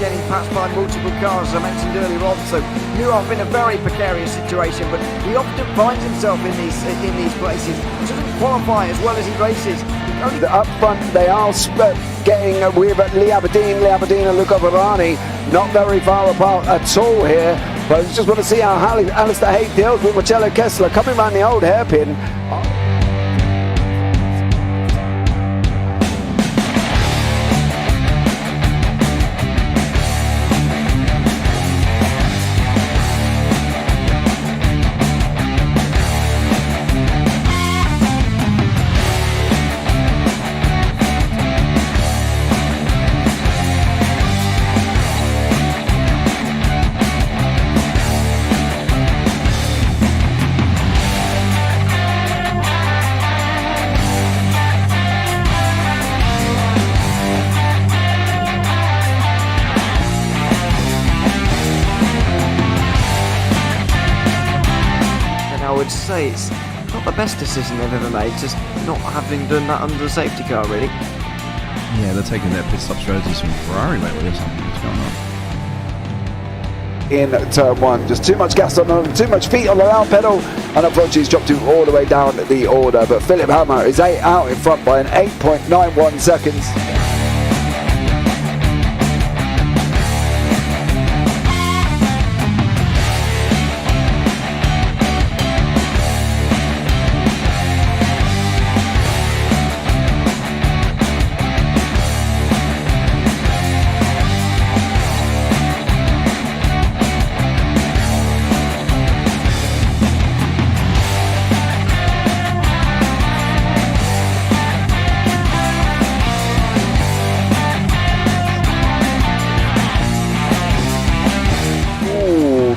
getting passed by multiple cars, as I mentioned earlier on. So Ewan in a very precarious situation, but he often finds himself in these places. He doesn't qualify as well as he races. Up front, they are getting with Lee Aberdeen and Luca Varani not very far apart at all here. But I just want to see how Alistair Haig deals with Marcello Kessler coming around the old hairpin. I would say it's not the best decision they've ever made, just not having done that under the safety car, really. Yeah, they're taking their pit stop strategies from Ferrari lately or something. What's going on? In turn one, just too much gas on them, too much feet on the loud pedal, and approach he's dropped him all the way down the order. But Philip Hammer is out in front by an 8.91 seconds.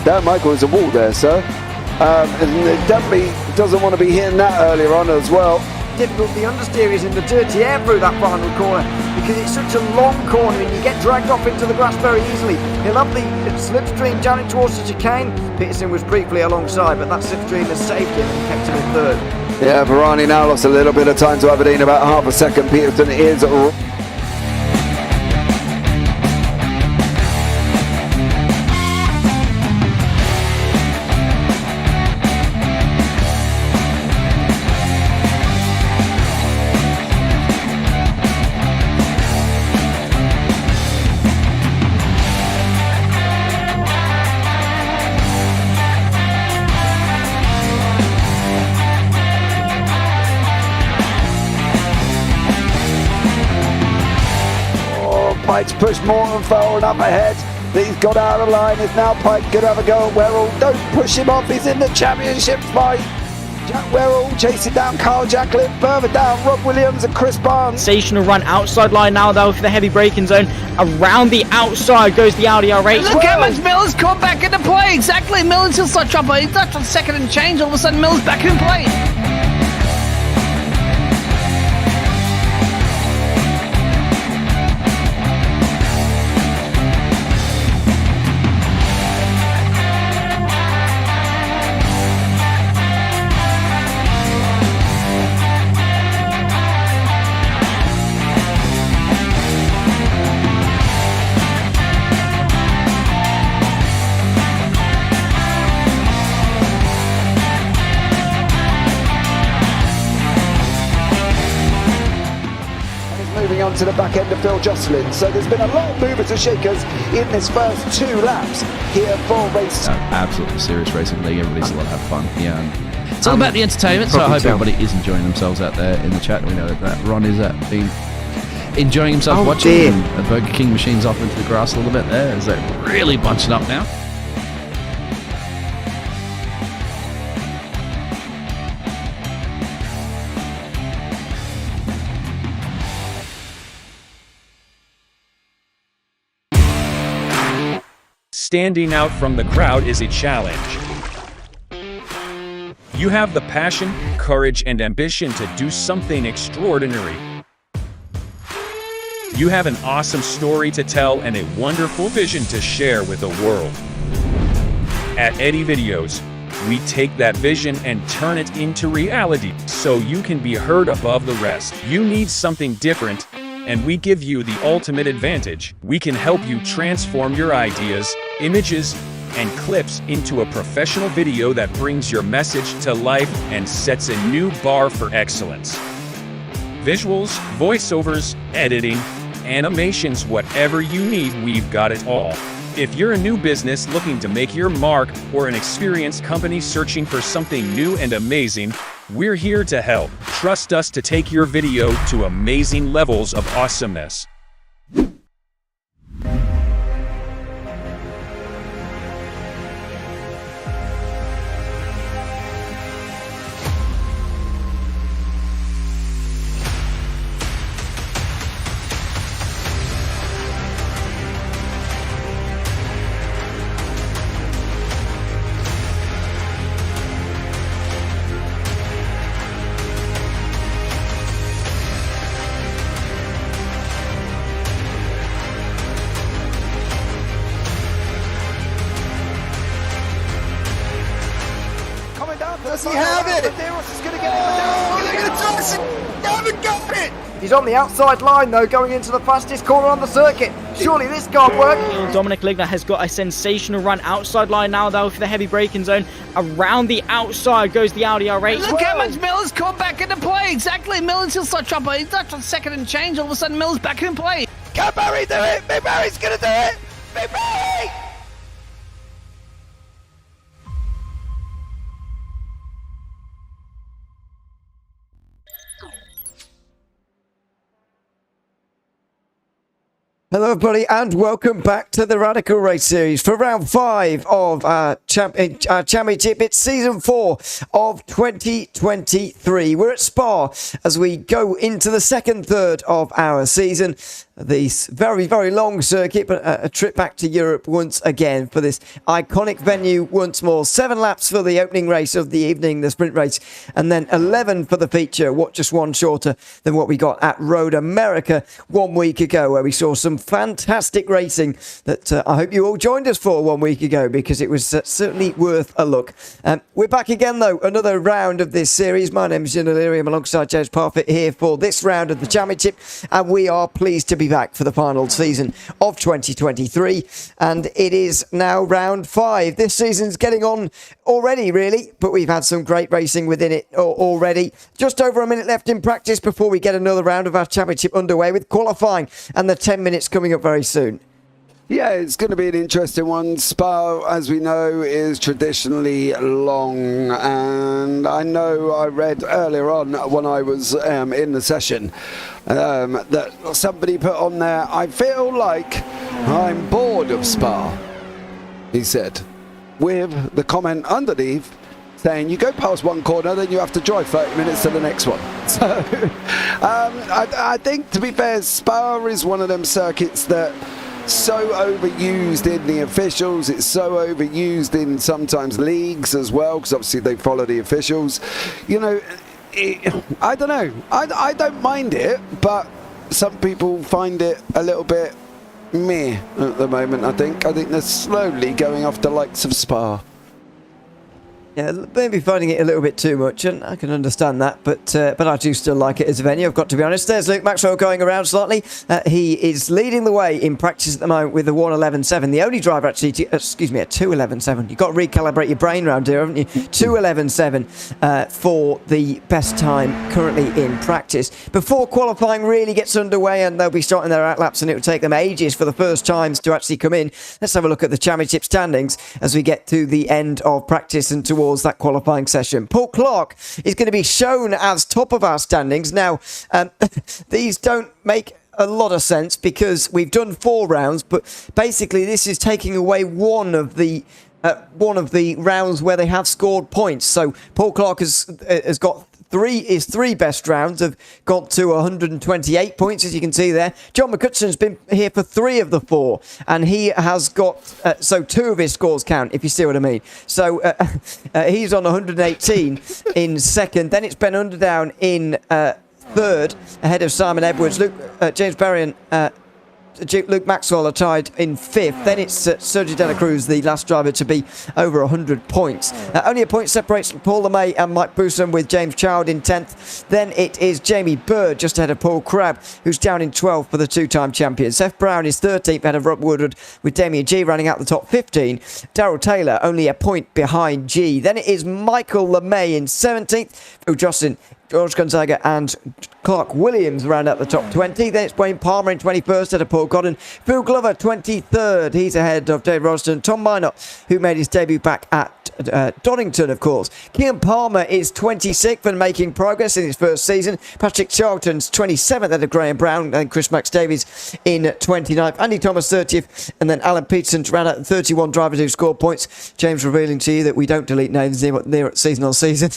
Dan Michael is a wall there, sir. And definitely doesn't want to be hitting that earlier on as well. Difficult, the understeer is in the dirty air through that final corner because it's such a long corner and you get dragged off into the grass very easily. He'll have the slipstream down it towards the chicane. Peterson was briefly alongside, but that slipstream has saved him and kept him in third. Yeah, Varani now lost a little bit of time to Aberdeen, about half a second. Peterson is Pike's pushed Morton forward up ahead. He's got out of line. Is now Pike going to have a go at Werrell? Don't push him off. He's in the championship fight. Jack Werrell chasing down Carl Jacklin. Further down, Rob Williams and Chris Barnes. Sensational run outside line now though for the heavy braking zone. Around the outside goes the Audi R8. Look how much Miller's caught back into play. Exactly. Miller's still start trouble. He's left on second and change. All of a sudden Miller's back in play. Moving on to the back end of Phil Jocelyn. So there's been a lot of movers and shakers in this first 2 laps here for race. Absolutely serious racing league. Everybody's a lot have fun. Yeah, it's all about the entertainment. So I hope everybody is enjoying themselves out there in the chat. We know that Ron is been enjoying himself watching the Burger King machines off into the grass a little bit there. Is that really bunching up now? Standing out from the crowd is a challenge. You have the passion, courage, and ambition to do something extraordinary. You have an awesome story to tell and a wonderful vision to share with the world. At Eddie Videos, we take that vision and turn it into reality so you can be heard above the rest. You need something different, and we give you the ultimate advantage. We can help you transform your ideas, images, and clips into a professional video that brings your message to life and sets a new bar for excellence. Visuals, voiceovers, editing, animations, whatever you need, we've got it all. If you're a new business looking to make your mark or an experienced company searching for something new and amazing, we're here to help. Trust us to take your video to amazing levels of awesomeness. Does he have it? Medeiros is going to get it. Look at Johnson. They haven't got it. He's on the outside line, though, going into the fastest corner on the circuit. Surely this can't work. Dominic Ligner has got a sensational run outside line now, though, for the heavy braking zone. Around the outside goes the Audi R8. Look how much Miller's come back into play. Exactly. Miller's still such chopper. He's not on second and change. All of a sudden, Miller's back in play. Can Barry do it? Big Barry's going to do it. Big Barry! Hello everybody and welcome back to the Radical Race Series for round 5 of our championship. It's season 4 of 2023. We're at Spa as we go into the second third of our season. This very, very long circuit, but a trip back to Europe once again for this iconic venue once more. 7 laps for the opening race of the evening, the sprint race, and then 11 for the feature, just one shorter than what we got at Road America 1 week ago, where we saw some fantastic racing that I hope you all joined us for 1 week ago, because it was certainly worth a look. We're back again, though, another round of this series. My name is Ewan O'Leary. I'm alongside James Parfitt here for this round of the championship, and we are pleased to be back for the final season of 2023, and it is now round 5. This season's getting on already, really, but we've had some great racing within it already. Just over a minute left in practice before we get another round of our championship underway, with qualifying and the 10 minutes coming up very soon. Yeah, it's going to be an interesting one. Spa, as we know, is traditionally long, and I know I read earlier on when I was in the session that somebody put on there, "I feel like I'm bored of Spa," he said, with the comment underneath saying, "You go past one corner, then you have to drive 30 minutes to the next one." So I think, to be fair, Spa is one of them circuits that so overused in the officials. It's so overused in sometimes leagues as well, because obviously they follow the officials. You know, I don't know. I don't mind it, but some people find it a little bit meh at the moment. I think they're slowly going off the likes of Spa. Yeah, maybe finding it a little bit too much, and I can understand that, but I do still like it as a venue, I've got to be honest. There's Luke Maxwell going around slightly. He is leading the way in practice at the moment with a 1:11.7. The only driver actually, a 2:11.7. You've got to recalibrate your brain round here, haven't you? 2:11.7 for the best time currently in practice. Before qualifying really gets underway, and they'll be starting their out laps, and it will take them ages for the first times to actually come in. Let's have a look at the championship standings as we get to the end of practice and towards that qualifying session. Paul Clark is going to be shown as top of our standings. Now, these don't make a lot of sense because we've done 4 rounds, but basically this is taking away one of the rounds where they have scored points. So Paul Clark has got his 3 best rounds have got to 128 points, as you can see there. John McCutcheon's been here for 3 of the 4, and he has got, so 2 of his scores count, if you see what I mean. So he's on 118 in second. Then it's Ben Underdown in third, ahead of Simon Edwards. James Berrien Luke Maxwell are tied in 5th. Then it's Sergio De La Cruz, the last driver to be over 100 points. Only a point separates Paul LeMay and Mike Bousson, with James Child in 10th. Then it is Jamie Bird just ahead of Paul Crabb, who's down in 12th for the two-time champion. Seth Brown is 13th ahead of Rob Woodward, with Damien G running out the top 15. Darryl Taylor only a point behind G. Then it is Michael LeMay in 17th, Phil Justin, George Gonzaga and Clark Williams round out the top 20. Then it's Wayne Palmer in 21st ahead of Paul Godden. Phil Glover 23rd. He's ahead of Dave Roston. Tom Minot, who made his debut back at Donington, of course. Kean Palmer is 26th and making progress in his first season. Patrick Charlton's 27th ahead of Graham Brown, and Chris Max Davies in 29th. Andy Thomas 30th, and then Alan Peterson to round out 31 drivers who scored points. James revealing to you that we don't delete names near season on season.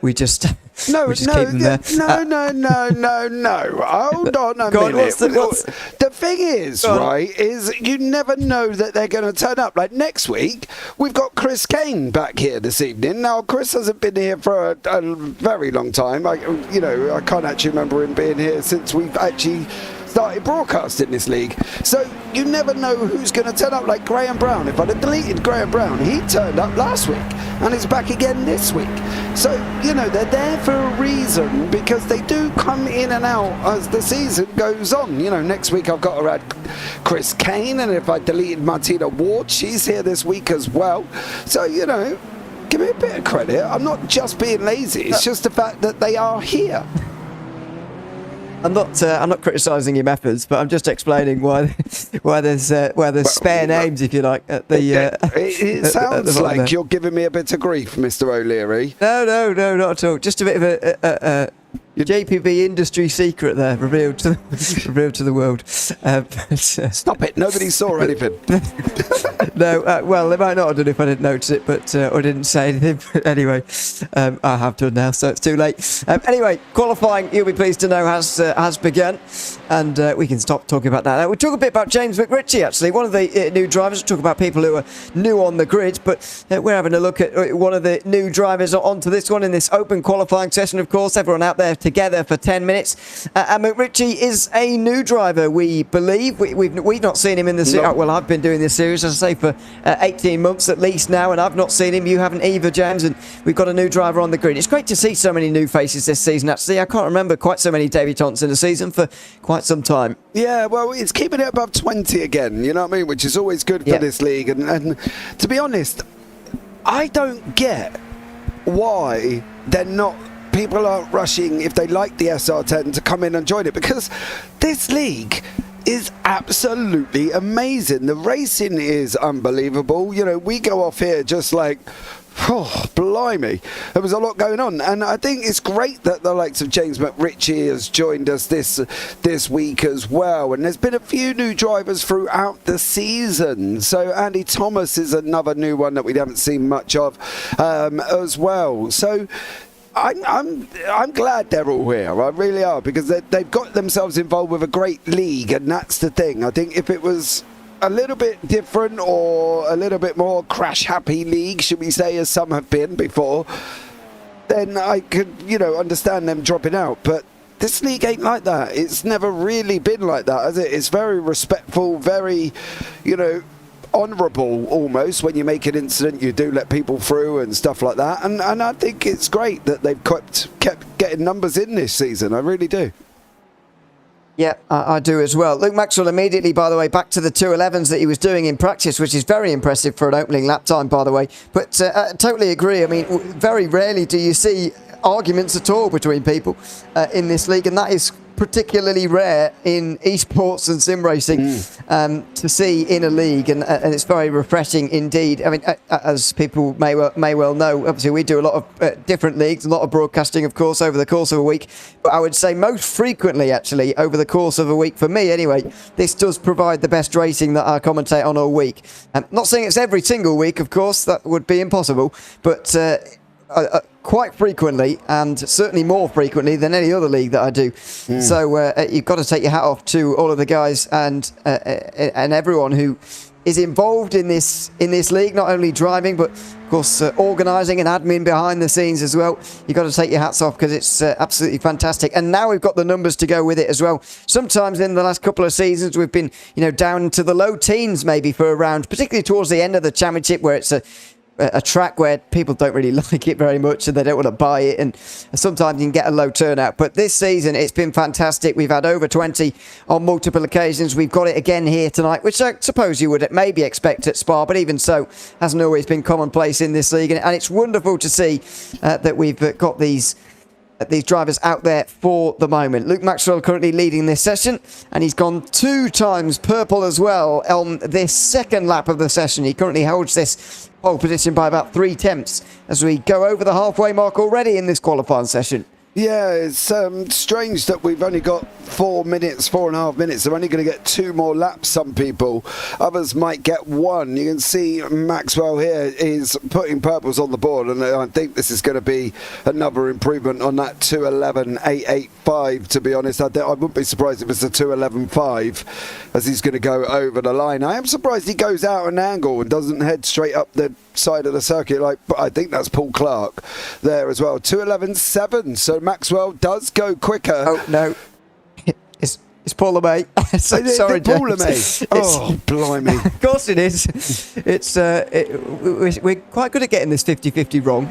We just keep them there. No. Hold on a minute. The thing is, right, is you never know that they're going to turn up. Like next week, we've got Chris Kane back here this evening. Now, Chris hasn't been here for a very long time. I can't actually remember him being here since we've actually started broadcasting this league. So you never know who's going to turn up. Like Graham Brown. If I'd have deleted Graham Brown, he turned up last week and is back again this week. So, they're there for a reason, because they do come in and out as the season goes on. Next week I've got to add Chris Kane, and if I deleted Martina Ward, she's here this week as well. So, give me a bit of credit. I'm not just being lazy. It's just the fact that they are here. I'm not criticising your methods, but I'm just explaining why there's spare names, if you like, at the. It sounds like you're giving me a bit of grief, Mr. O'Leary. No, not at all. Just a bit of a JPB industry secret there, revealed to the world. Stop it! Nobody saw anything. No, well, they might not have done if I didn't notice it, but or didn't say anything. But anyway, I have done now, so it's too late. Anyway, qualifying, you'll be pleased to know, has begun, and we can stop talking about that now. We'll talk a bit about James McRitchie, actually, one of the new drivers. We'll talk about people who are new on the grid, but we're having a look at one of the new drivers onto this one in this open qualifying session. Of course, everyone out there together for 10 minutes. And McRitchie is a new driver, we believe. We've not seen him in the series. No. Well, I've been doing this series, as I say, for 18 months at least now, and I've not seen him. You haven't either, James, and we've got a new driver on the grid. It's great to see so many new faces this season, actually. I can't remember quite so many debutants in a season for quite some time. Yeah, well, it's keeping it above 20 again, you know what I mean, which is always good for this league. And to be honest, I don't get why people aren't rushing, if they like the SR10, to come in and join it, because this league is absolutely amazing. The racing is unbelievable. We go off here just like, oh, blimey. There was a lot going on, and I think it's great that the likes of James McRitchie has joined us this week as well. And there's been a few new drivers throughout the season. So Andy Thomas is another new one that we haven't seen much of as well. So I'm glad they're all here. I really are, because they've got themselves involved with a great league, and that's the thing. I think if it was a little bit different, or a little bit more crash-happy league, should we say, as some have been before, then I could, understand them dropping out. But this league ain't like that. It's never really been like that, has it? It's very respectful, very, honourable almost. When you make an incident, you do let people through and stuff like that, and I think it's great that they've kept getting numbers in this season. I really do. Yeah, I do as well. Luke Maxwell immediately, by the way, back to the 211s that he was doing in practice, which is very impressive for an opening lap time, by the way. But I totally agree. I mean, very rarely do you see arguments at all between people in this league, and that is particularly rare in esports and sim racing to see in a league, and it's very refreshing indeed. I mean, as people may well know, obviously we do a lot of different leagues, a lot of broadcasting, of course, over the course of a week. But I would say most frequently, actually, over the course of a week, for me anyway, this does provide the best racing that I commentate on all week. Not saying it's every single week, of course, that would be impossible, but quite frequently, and certainly more frequently than any other league that I do. So you've got to take your hat off to all of the guys and everyone who is involved in this league, not only driving, but of course organising and admin behind the scenes as well. You've got to take your hats off because it's absolutely fantastic. And now we've got the numbers to go with it as well. Sometimes in the last couple of seasons we've been, down to the low teens maybe for a round, particularly towards the end of the championship where it's a track where people don't really like it very much and they don't want to buy it, and sometimes you can get a low turnout. But this season it's been fantastic. We've had over 20 on multiple occasions. We've got it again here tonight, which I suppose you would maybe expect at Spa, but even so hasn't always been commonplace in this league, and it's wonderful to see that we've got these drivers out there for the moment. Luke Maxwell currently leading this session, and he's gone 2 times purple as well on this second lap of the session. He currently holds this pole position by about 3 tenths as we go over the halfway mark already in this qualifying session. Yeah, it's strange that we've only got 4.5 minutes. They're only going to get 2 more laps, some people. Others might get 1. You can see Maxwell here is putting purples on the board, and I think this is going to be another improvement on that 2:11.885, to be honest. I wouldn't be surprised if it's a 2:11.5 as he's going to go over the line. I am surprised he goes out an angle and doesn't head straight up the side of the circuit. But I think that's Paul Clark there as well. 2:11.7, so Maxwell does go quicker. Oh, no. It's Paul LeMay. Sorry, Paul James. LeMay. Oh, blimey. Of course it is. We're quite good at getting this 50-50 wrong.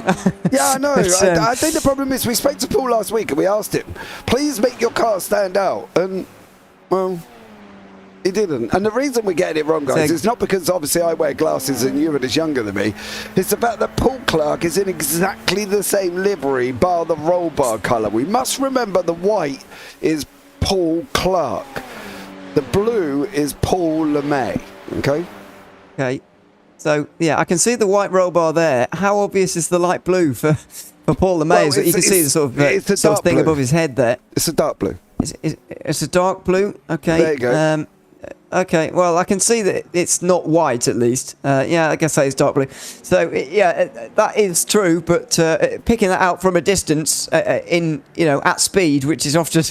Yeah, I know. But, I think the problem is we spoke to Paul last week and we asked him, please make your car stand out. And, well, he didn't. And the reason we're getting it wrong, guys, is not because obviously I wear glasses and Ewan is younger than me. It's the fact that Paul Clark is in exactly the same livery, bar the roll bar colour. We must remember the white is Paul Clark. The blue is Paul LeMay. Okay? Okay. So, yeah, I can see the white roll bar there. How obvious is the light blue for Paul LeMay? Well, you can see the sort of thing above his head there. It's a dark blue. It's a dark blue. Okay. There you go. Okay, well, I can see that it's not white, at least. Yeah, I guess that is dark blue. So, yeah, that is true, but picking that out from a distance at speed, which is often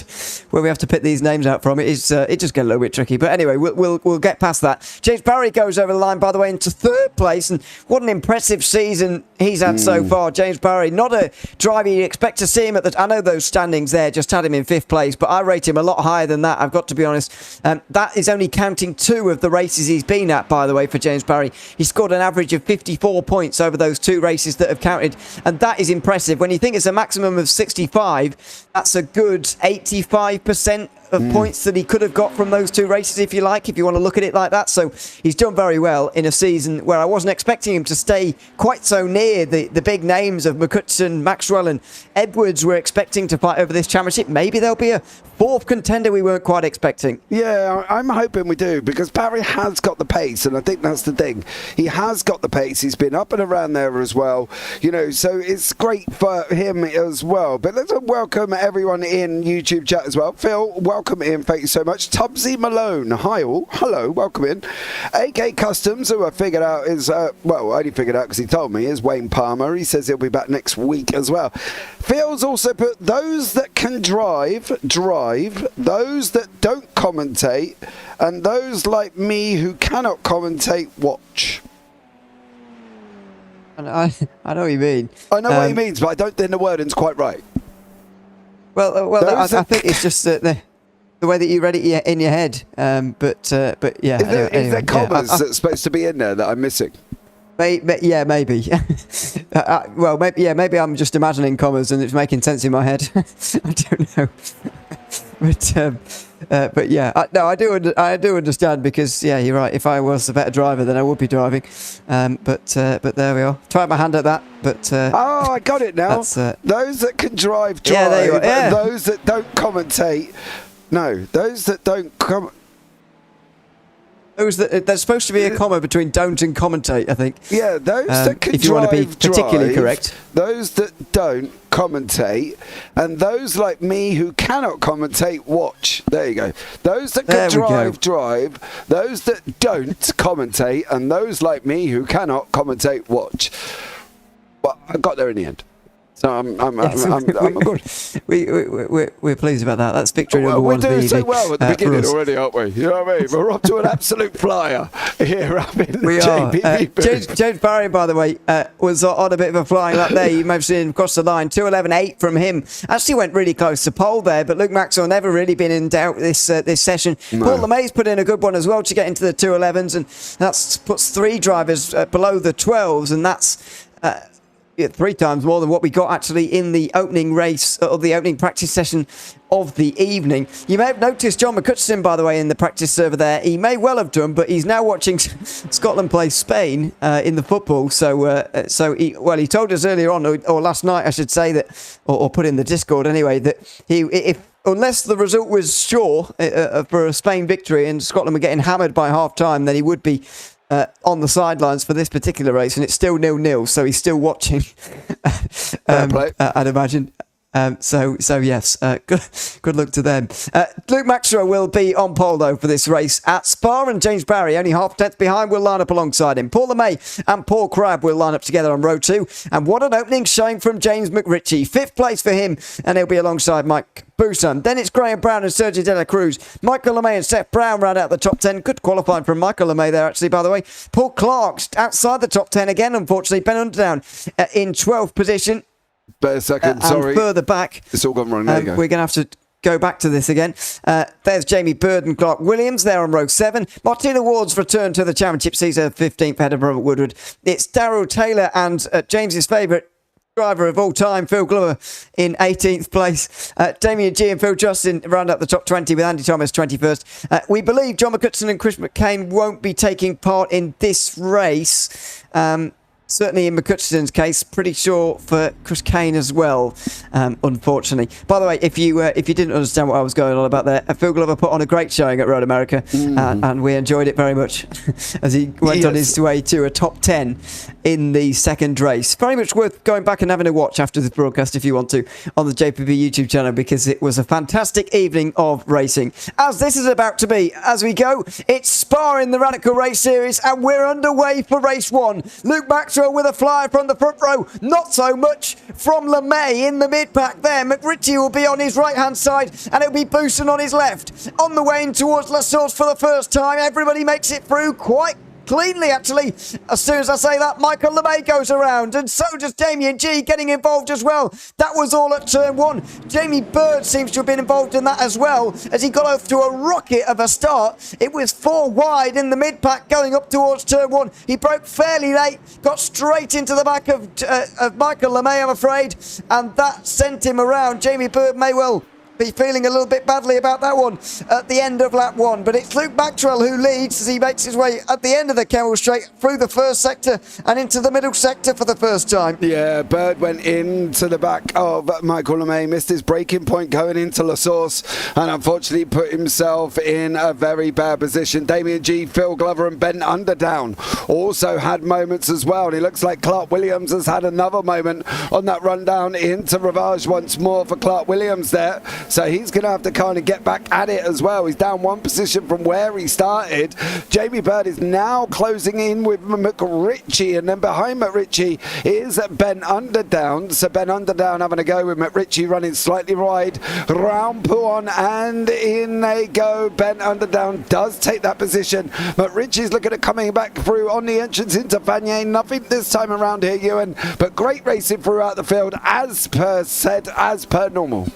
where we have to pick these names out from, it just gets a little bit tricky. But anyway, we'll get past that. James Barry goes over the line, by the way, into 3rd place, and what an impressive season he's had so far. James Barry, not a driver you'd expect to see him at I know those standings there just had him in 5th place, but I rate him a lot higher than that, I've got to be honest. That is only counting 2 of the races he's been at, by the way, for James Barry. He scored an average of 54 points over those 2 races that have counted, and that is impressive. When you think it's a maximum of 65, that's a good 85% of points that he could have got from those 2 races, if you want to look at it like that. So he's done very well in a season where I wasn't expecting him to stay quite so near the big names of McCutcheon, Maxwell and Edwards were expecting to fight over this championship. Maybe there'll be a 4th contender we weren't quite expecting. Yeah, I'm hoping we do, because Barry has got the pace, and I think that's the thing. He has got the pace. He's been up and around there as well, so it's great for him as well. But let's welcome everyone in YouTube chat as well. Phil, welcome in. Thank you so much. Tubbsy Malone, hi all. Hello, welcome in. AK Customs, who I figured out is, only figured out because he told me, is Wayne Palmer. He says he'll be back next week as well. Phil's also put those that can drive, those that don't commentate, and those like me who cannot commentate, watch. I know what you mean. I know what he means, but I don't think the wording's quite right. Well, I think it's just the way that you read it in your head. But yeah. Is there commas that's supposed to be in there that I'm missing? Yeah, maybe. Well, maybe I'm just imagining commas and it's making sense in my head. I don't know. But yeah, I do understand, because yeah, you're right. If I was a better driver, then I would be driving. But there we are. Try my hand at that. But oh, I got it now. Those that can drive. Yeah, there you are. Yeah. And those that don't commentate. No, those that don't there's supposed to be a comma between don't and commentate, I think. Yeah, those that can if you want to be particularly correct. Those that don't commentate, and those like me who cannot commentate, watch. There you go. Those that can drive. Those that don't commentate, and those like me who cannot commentate, watch. Well, I got there in the end. So I'm good. We're pleased about that. That's victory number We're one. doing so well at the beginning already, aren't we? You know what I mean? We're up to an absolute flyer here up in the JPB. James Barry, by the way, was on a bit of a flying lap there. You may have seen him across the line. 2:11.8 from him. Actually went really close to pole there, but Luke Maxwell never really been in doubt this session. No. Paul LeMay's put in a good one as well to get into the 2:11s, and that puts 3 drivers below the 12s, and that's 3 times more than what we got actually in the opening race or the opening practice session of the evening. You may have noticed John McCutcheon, by the way, in the practice server there. He may well have done, but he's now watching Scotland play Spain in the football. So he told us earlier on, or last night, I should say, that, or put in the Discord anyway, that unless the result was sure for a Spain victory and Scotland were getting hammered by half time, then he would be on the sidelines for this particular race, and it's still 0-0, so he's still watching. I'd imagine. So yes, good luck to them. Luke Maxwell will be on pole though for this race at Spa, and James Barry, only half tenth behind, will line up alongside him. Paul LeMay and Paul Crabb will line up together on row 2, and what an opening showing from James McRitchie. 5th place for him, and he'll be alongside Mike Busan. Then it's Graham Brown and Sergio De La Cruz. Michael LeMay and Seth Brown round out the top 10. Good qualifying from Michael LeMay there, actually, by the way. Paul Clark's outside the top 10 again, unfortunately. Ben Underdown in 12th position. Better second, sorry. And further back. It's all gone wrong. There you go. We're going to have to go back to this again. There's Jamie Bird and Clark Williams there on row 7. Martina Ward's returned to the championship. He's her 15th ahead of Robert Woodward. It's Darryl Taylor and James's favourite driver of all time, Phil Glover, in 18th place. Damien G and Phil Justin round up the top 20 with Andy Thomas 21st. We believe John McCutcheon and Chris McCain won't be taking part in this race. Certainly in McCutcheon's case, pretty sure for Chris Kane as well, unfortunately. By the way, if you didn't understand what I was going on about there, Phil Glover put on a great showing at Road America, and we enjoyed it very much as he went on his way to a top 10 in the second race. Very much worth going back and having a watch after this broadcast if you want to on the JPB YouTube channel, because it was a fantastic evening of racing. As this is about to be, as we go, it's Spa in the Radical Race Series, and we're underway for race 1. Luke Maxwell with a flyer from the front row, not so much from LeMay in the mid-pack there. McRitchie will be on his right-hand side, and it'll be Booson on his left. On the way in towards La Source for the first time, everybody makes it through quite cleanly, actually. As soon as I say that, Michael LeMay goes around, and so does Damien G getting involved as well. That was all at turn 1. Jamie Bird seems to have been involved in that as well, as he got off to a rocket of a start. It was 4 wide in the mid-pack going up towards turn 1. He broke fairly late, got straight into the back of Michael LeMay, I'm afraid, and that sent him around. Jamie Bird may well be feeling a little bit badly about that one at the end of lap 1, but it's Luke Maxwell who leads as he makes his way at the end of the Kemmel Straight through the first sector and into the middle sector for the first time. Yeah, Bird went into the back of Michael LeMay, missed his braking point going into La Source, and unfortunately put himself in a very bad position. Damien G, Phil Glover and Ben Underdown also had moments as well, and it looks like Clark Williams has had another moment on that run down into Rivage once more for Clark Williams there. So he's going to have to kind of get back at it as well. He's down 1 position from where he started. Jamie Bird is now closing in with McRitchie, and then behind McRitchie is Ben Underdown. So Ben Underdown having a go with McRitchie running slightly wide round Pouon, and in they go. Ben Underdown does take that position. McRitchie's looking at coming back through on the entrance into Vanier. Nothing this time around here, Ewan, but great racing throughout the field, as per said, as per normal.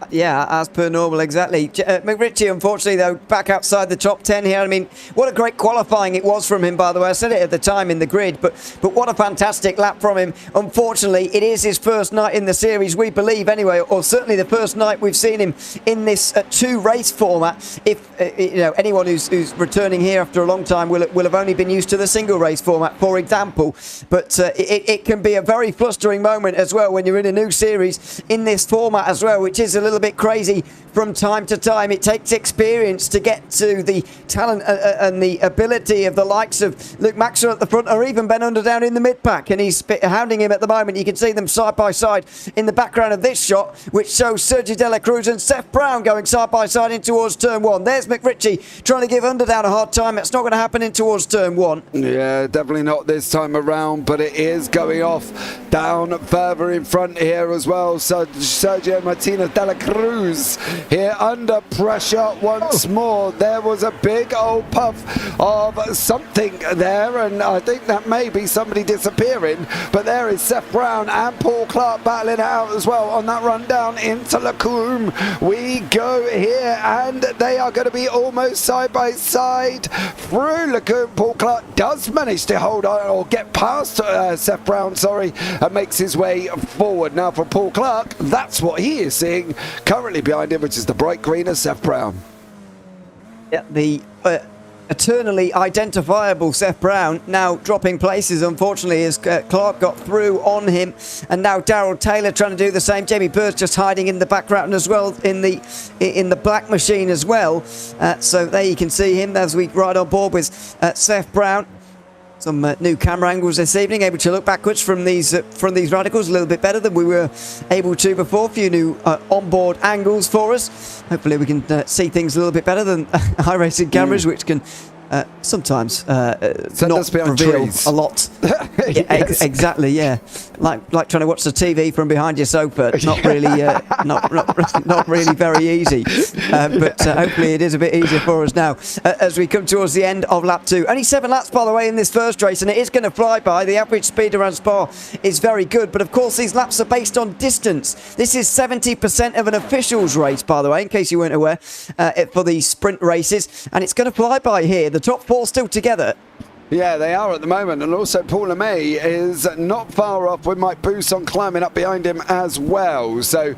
Yeah, as per normal, exactly. McRitchie, unfortunately, though, back outside the top 10 here. I mean, what a great qualifying it was from him, by the way. I said it at the time in the grid, but what a fantastic lap from him. Unfortunately, it is his first night in the series, we believe, anyway, or certainly the first night we've seen him in this 2-race format. If anyone who's returning here after a long time will have only been used to the single-race format, for example. But it can be a very flustering moment as well when you're in a new series in this format as well, which is a little bit crazy from time to time. It takes experience to get to the talent and the ability of the likes of Luke Maxwell at the front, or even Ben Underdown in the mid-pack, and he's hounding him at the moment. You can see them side by side in the background of this shot, which shows Sergio De La Cruz and Seth Brown going side by side in towards turn 1. There's McRitchie trying to give Underdown a hard time. It's not going to happen in towards turn 1. Yeah, definitely not this time around, but it is going off down further in front here as well. So Sergio Martinez De La Cruz here under pressure once more. There was a big old puff of something there, and I think that may be somebody disappearing, but there is Seth Brown and Paul Clark battling it out as well on that run down into Lacombe. We go here, and they are going to be almost side by side through Lacombe. Paul Clark does manage to hold on or get past Seth Brown, and makes his way forward. Now for Paul Clark, that's what he is seeing currently behind him, which is the bright green of Seth Brown. Yeah, the eternally identifiable Seth Brown now dropping places, unfortunately, as Clark got through on him, and now Daryl Taylor trying to do the same. Jamie Bird's just hiding in the background as well, in the black machine as well. So there you can see him as we ride on board with Seth Brown. Some new camera angles this evening, able to look backwards from these radicals a little bit better than we were able to before. A few new onboard angles for us. Hopefully we can see things a little bit better than high-rated cameras, which can sometimes not reveal a lot. Yes. Exactly, yeah. Like trying to watch the TV from behind your sofa. Not really, not really very easy. But hopefully it is a bit easier for us now as we come towards the end of lap 2. Only 7 laps, by the way, in this first race, and it is going to fly by. The average speed around Spa is very good, but of course these laps are based on distance. This is 70% of an officials race, by the way, in case you weren't aware, for the sprint races, and it's going to fly by here. The top 4 still together. Yeah, they are at the moment, and also Paul LeMay is not far off with Mike Bousson climbing up behind him as well. So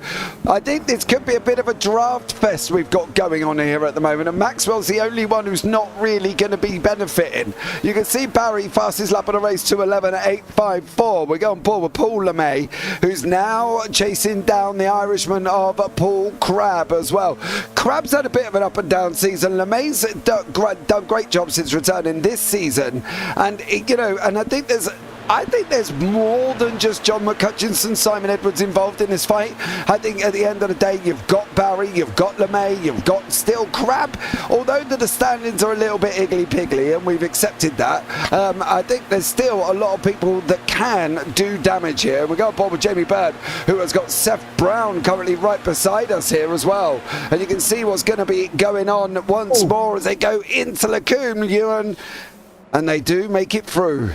I think this could be a bit of a draft fest we've got going on here at the moment, and Maxwell's the only one who's not really going to be benefiting. You can see Barry fastest lap of the race, 2:11 at 8:54. We're going board with Paul LeMay, who's now chasing down the Irishman of Paul Crabb as well. Crabb's had a bit of an up and down season. LeMay's done great job since returning this season. And and I think there's more than just John McCutcheon, Simon Edwards involved in this fight. I think at the end of the day, you've got Barry, you've got LeMay, you've got still Crabb. Although the standings are a little bit higgly-piggly, and we've accepted that, I think there's still a lot of people that can do damage here. We go on board with Jamie Bird, who has got Seth Brown currently right beside us here as well. And you can see what's going to be going on once more as they go into Lacombe, Ewan. And they do make it through.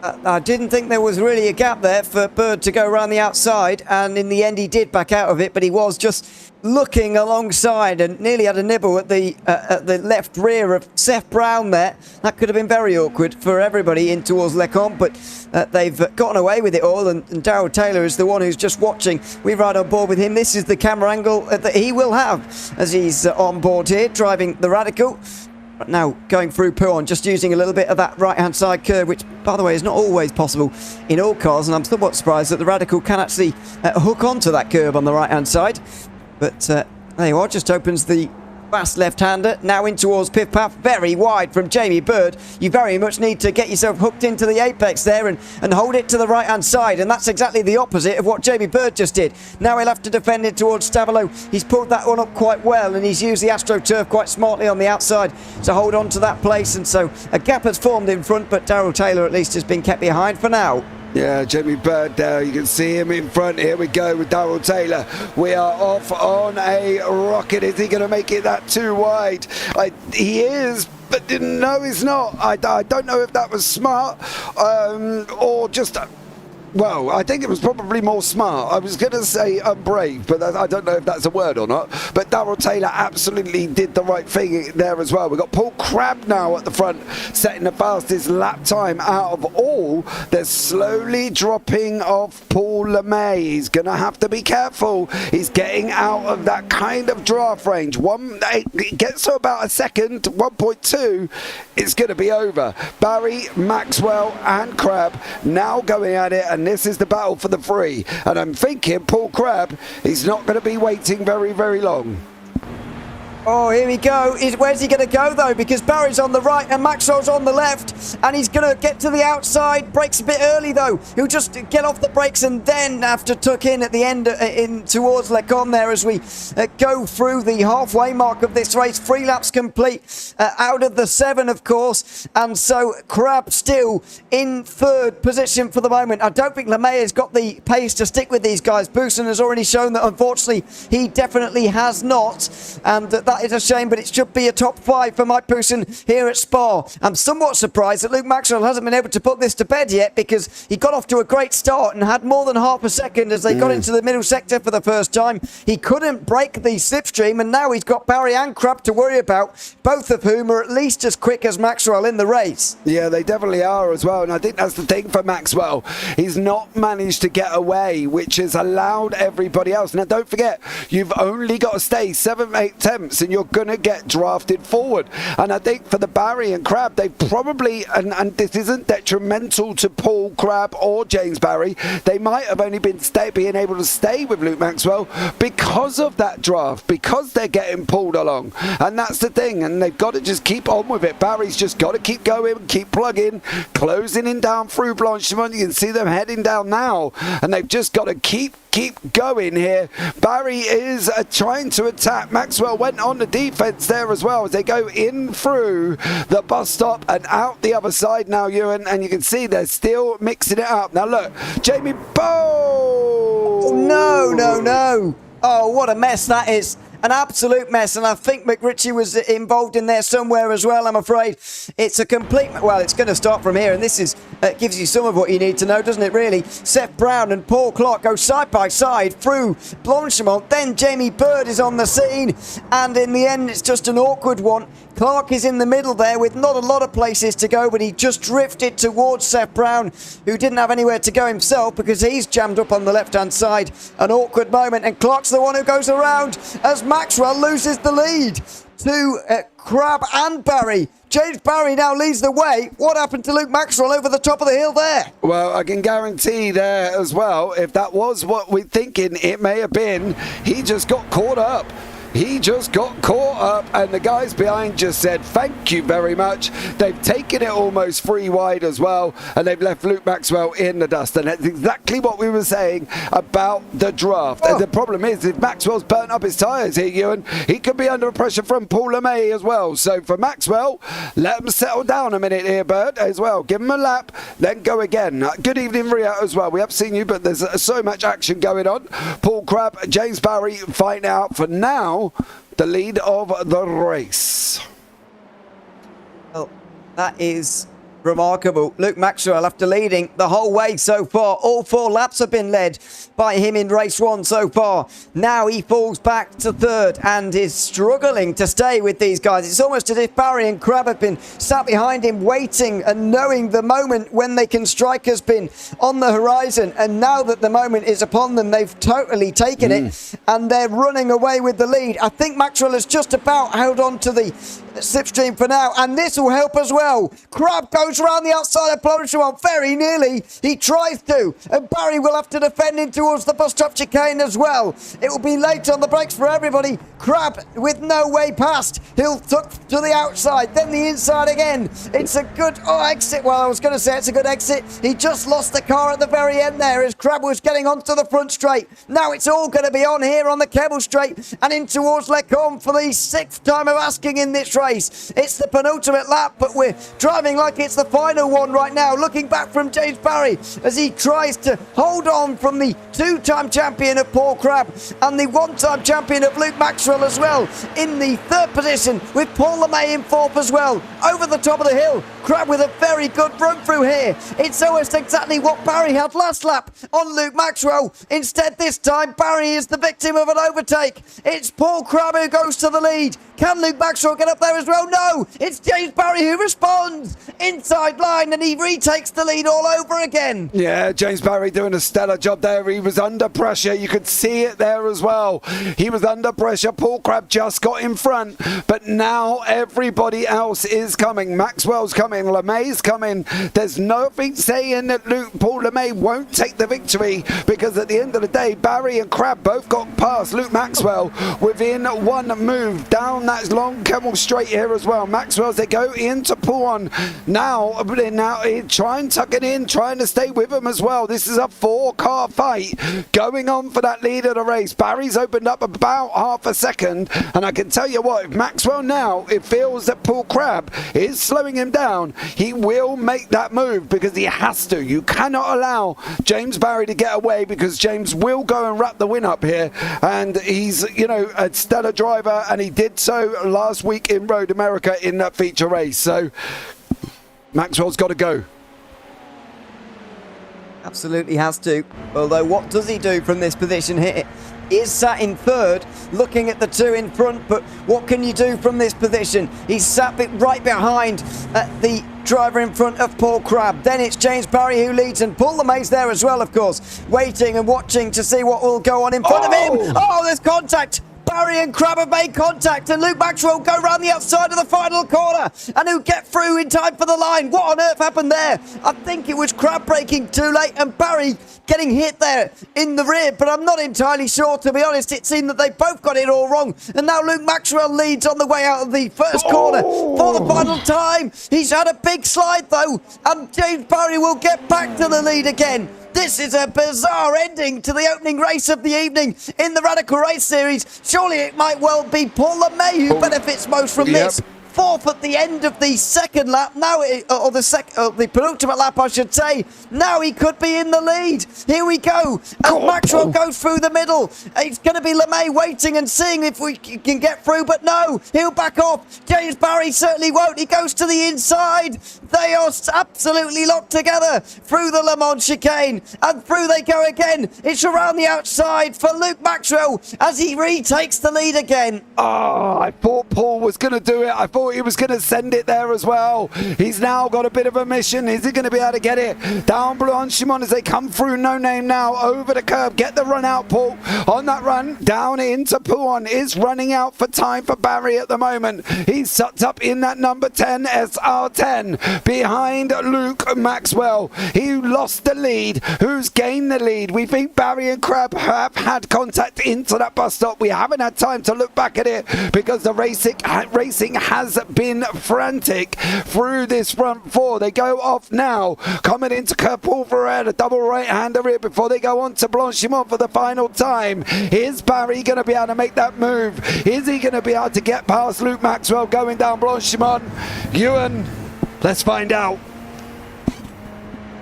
I didn't think there was really a gap there for Bird to go around the outside, and in the end he did back out of it, but he was just looking alongside and nearly had a nibble at the left rear of Seth Brown there. That could have been very awkward for everybody in towards Lecombe, but they've gotten away with it all, and Daryl Taylor is the one who's just watching. We ride on board with him. This is the camera angle that he will have as he's on board here, driving the Radical. Now going through Pouhon, just using a little bit of that right-hand side curve, which, by the way, is not always possible in all cars, and I'm somewhat surprised that the Radical can actually hook onto that curve on the right-hand side. But there you are, just opens the fast left-hander, now in towards Piff Paff, very wide from Jamie Bird. You very much need to get yourself hooked into the apex there and hold it to the right-hand side, and that's exactly the opposite of what Jamie Bird just did. Now he'll have to defend it towards Stavolo. He's pulled that one up quite well, and he's used the AstroTurf quite smartly on the outside to hold on to that place, and so a gap has formed in front, but Daryl Taylor at least has been kept behind for now. Yeah, Jamie Bird there, you can see him in front. Here we go with Daryl Taylor. We are off on a rocket. Is he going to make it that too wide? He is, but no, he's not. I don't know if that was smart or just... Well, I think it was probably more smart. I was going to say brave, but I don't know if that's a word or not. But Daryl Taylor absolutely did the right thing there as well. We've got Paul Crabb now at the front, setting the fastest lap time out of all. They're slowly dropping off Paul LeMay. He's going to have to be careful. He's getting out of that kind of draft range. It gets to about a second, 1.2, it's going to be over. Barry, Maxwell and Crabb now going at it, and and this is the battle for the 3. And I'm thinking Paul Crabb is not going to be waiting very, very long. Oh, here we go. Where's he going to go, though? Because Barry's on the right and Maxwell's on the left. And he's going to get to the outside. Brakes a bit early, though. He'll just get off the brakes and then have to tuck in at the end in towards Lecon there as we go through the halfway mark of this race. 3 laps complete out of the 7, of course. And so Crabb still in 3rd position for the moment. I don't think LeMay has got the pace to stick with these guys. Bousson has already shown that, unfortunately, he definitely has not. And that is a shame, but it should be a top 5 for Mike Bousson here at Spa. I'm somewhat surprised that Luke Maxwell hasn't been able to put this to bed yet, because he got off to a great start and had more than half a second as they got into the middle sector for the first time. He couldn't break the slipstream, and now he's got Barry and Crabb to worry about, both of whom are at least as quick as Maxwell in the race. Yeah, they definitely are as well, and I think that's the thing for Maxwell. He's not managed to get away, which has allowed everybody else. Now, don't forget, you've only got to stay 7, 8 tenths, and you're going to get drafted forward. And I think for the Barry and Crabb, they probably, and this isn't detrimental to Paul Crabb or James Barry, they might have only been being able to stay with Luke Maxwell because of that draft, because they're getting pulled along. And that's the thing, and they've got to just keep on with it. Barry's just got to keep going, keep plugging, closing in down through Blanchimont. You can see them heading down now, and they've just got to keep going here. Barry is trying to attack. Maxwell went on the defense there as well as they go in through the bus stop and out the other side now, Ewan, and you can see they're still mixing it up. Now look, Jamie Bow! No. Oh, what a mess that is. An absolute mess, and I think McRitchie was involved in there somewhere as well, I'm afraid. It's a complete... Well, it's going to start from here, and this is gives you some of what you need to know, doesn't it, really? Seth Brown and Paul Clark go side by side through Blanchimont. Then Jamie Bird is on the scene, and in the end, it's just an awkward one. Clark is in the middle there with not a lot of places to go, but he just drifted towards Seth Brown, who didn't have anywhere to go himself because he's jammed up on the left-hand side. An awkward moment, and Clark's the one who goes around as Maxwell loses the lead to Crabb and Barry. James Barry now leads the way. What happened to Luke Maxwell over the top of the hill there? Well, I can guarantee there as well, if that was what we're thinking it may have been, he just got caught up. He just got caught up, and the guys behind just said, thank you very much. They've taken it almost 3 wide as well, and they've left Luke Maxwell in the dust. And that's exactly what we were saying about the draft. Oh. And the problem is, if Maxwell's burnt up his tyres here, Ewan, he could be under pressure from Paul LeMay as well. So for Maxwell, let him settle down a minute here, Bert, as well. Give him a lap, then go again. Good evening, Ria, as well. We have seen you, but there's so much action going on. Paul Crabb, James Barry fighting out for now the lead of the race. Well, that is remarkable. Luke Maxwell, after leading the whole way so far, all 4 laps have been led by him in race 1 so far. Now he falls back to 3rd and is struggling to stay with these guys. It's almost as if Barry and Crabb have been sat behind him waiting and knowing the moment when they can strike has been on the horizon, and now that the moment is upon them, they've totally taken it and they're running away with the lead. I think Maxwell has just about held on to the slipstream for now, and this will help as well. Crabb goes around the outside of Blanchimont very nearly. He tries to, and Barry will have to defend him towards the bus stop chicane as well. It will be late on the brakes for everybody. Crabb with no way past. He'll tuck to the outside, then the inside again. It's a good exit. Well, I was going to say it's a good exit. He just lost the car at the very end there as Crabb was getting onto the front straight. Now it's all going to be on here on the Kebble Straight and in towards Lecombe for the 6th time of asking in this race. It's the penultimate lap, but we're driving like it's the final one right now. Looking back from James Barry as he tries to hold on from the 2-time champion of Paul Crabb and the 1-time champion of Luke Maxwell as well. In the 3rd position with Paul LeMay in 4th as well. Over the top of the hill, Crabb with a very good run through here. It's almost exactly what Barry had last lap on Luke Maxwell. Instead, this time, Barry is the victim of an overtake. It's Paul Crabb who goes to the lead. Can Luke Maxwell get up there there as well. No, it's James Barry who responds inside line, and he retakes the lead all over again. Yeah, James Barry doing a stellar job there. He was under pressure. You could see it there as well. He was under pressure. Paul Crabb just got in front, but now everybody else is coming. Maxwell's coming. LeMay's coming. There's nothing saying that Paul LeMay won't take the victory, because at the end of the day, Barry and Crabb both got past Luke Maxwell within one move down that long Kemmel straight here as well. Maxwell, as they go into Puan now try and tuck it in, trying to stay with him as well. This is a 4-car fight going on for that lead of the race. Barry's opened up about half a second, and I can tell you what, if Maxwell now, it feels that Paul Crabb is slowing him down, he will make that move, because he has to. You cannot allow James Barry to get away, because James will go and wrap the win up here, and he's, a stellar driver, and he did so last week in Road America in that feature race. So Maxwell's got to go. Absolutely has to. Although, what does he do from this position here? Is sat in third, looking at the two in front, but what can you do from this position? He's sat right behind the driver in front of Paul Crabb. Then it's James Barry who leads, and Paul LeMay's there as well, of course, waiting and watching to see what will go on in front of him. Oh, there's contact. Barry and Crabb have made contact, and Luke Maxwell go round the outside of the final corner, and who get through in time for the line. What on earth happened there? I think it was Crabb braking too late and Barry getting hit there in the rear, but I'm not entirely sure, to be honest. It seemed that they both got it all wrong, and now Luke Maxwell leads on the way out of the first corner for the final time. He's had a big slide though, and James Barry will get back to the lead again. This is a bizarre ending to the opening race of the evening in the Radical Race Series. Surely it might well be Paul LeMay who benefits most from this. Fourth at the end of the second lap, now the penultimate lap, I should say. Now he could be in the lead. Here we go. As Maxwell goes through the middle, it's going to be LeMay waiting and seeing if we can get through, but no, he'll back off. James Barry certainly won't. He goes to the inside. They are absolutely locked together through the Le Mans chicane, and through they go again. It's around the outside for Luke Maxwell as he retakes the lead again. Oh, I thought Paul was going to do it. I thought he was going to send it there as well. He's now got a bit of a mission. Is he going to be able to get it down Blanchimont as they come through No Name now over the curb? Get the run out, Paul, on that run down into Puan. Is running out for time for Barry at the moment. He's sucked up in that number 10 SR10 behind Luke Maxwell. He lost the lead. Who's gained the lead? We think Barry and Crabb have had contact into that bus stop. We haven't had time to look back at it because the racing has been frantic through this front four. They go off now, coming into Paul Ferrer, a double right-hander here before they go on to Blanchimont for the final time. Is Barry going to be able to make that move? Is he going to be able to get past Luke Maxwell going down Blanchimont? Ewan, let's find out.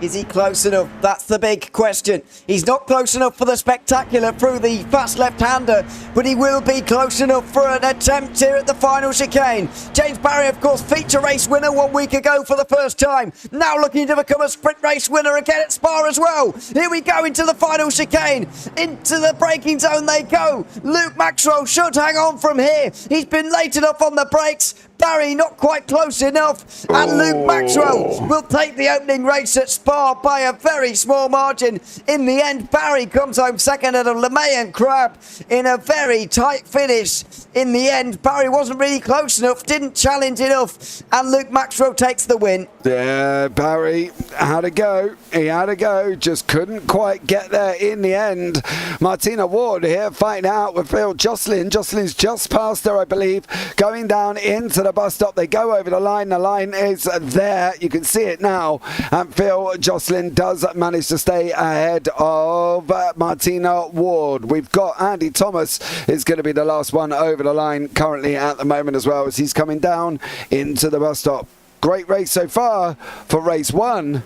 Is he close enough? That's the big question. He's not close enough for the spectacular through the fast left-hander, but he will be close enough for an attempt here at the final chicane. James Barry, of course, feature race winner 1 week ago for the first time. Now looking to become a sprint race winner again at Spa as well. Here we go into the final chicane. Into the braking zone they go. Luke Maxwell should hang on from here. He's been late enough on the brakes. Barry not quite close enough, and Luke Maxwell will take the opening race at Spa by a very small margin. In the end, Barry comes home second out of LeMay and Crabb in a very tight finish. In the end, Barry wasn't really close enough, didn't challenge enough, and Luke Maxwell takes the win. Yeah, Barry had a go. He had a go, just couldn't quite get there in the end. Martina Ward here fighting out with Phil Jocelyn. Jocelyn's just past her, I believe, going down into the bus stop. They go over the line. The line is there. You can see it now. And Phil Jocelyn does manage to stay ahead of Martina Ward. We've got Andy Thomas is going to be the last one over the line currently at the moment as well, as he's coming down into the bus stop. Great race so far for race one.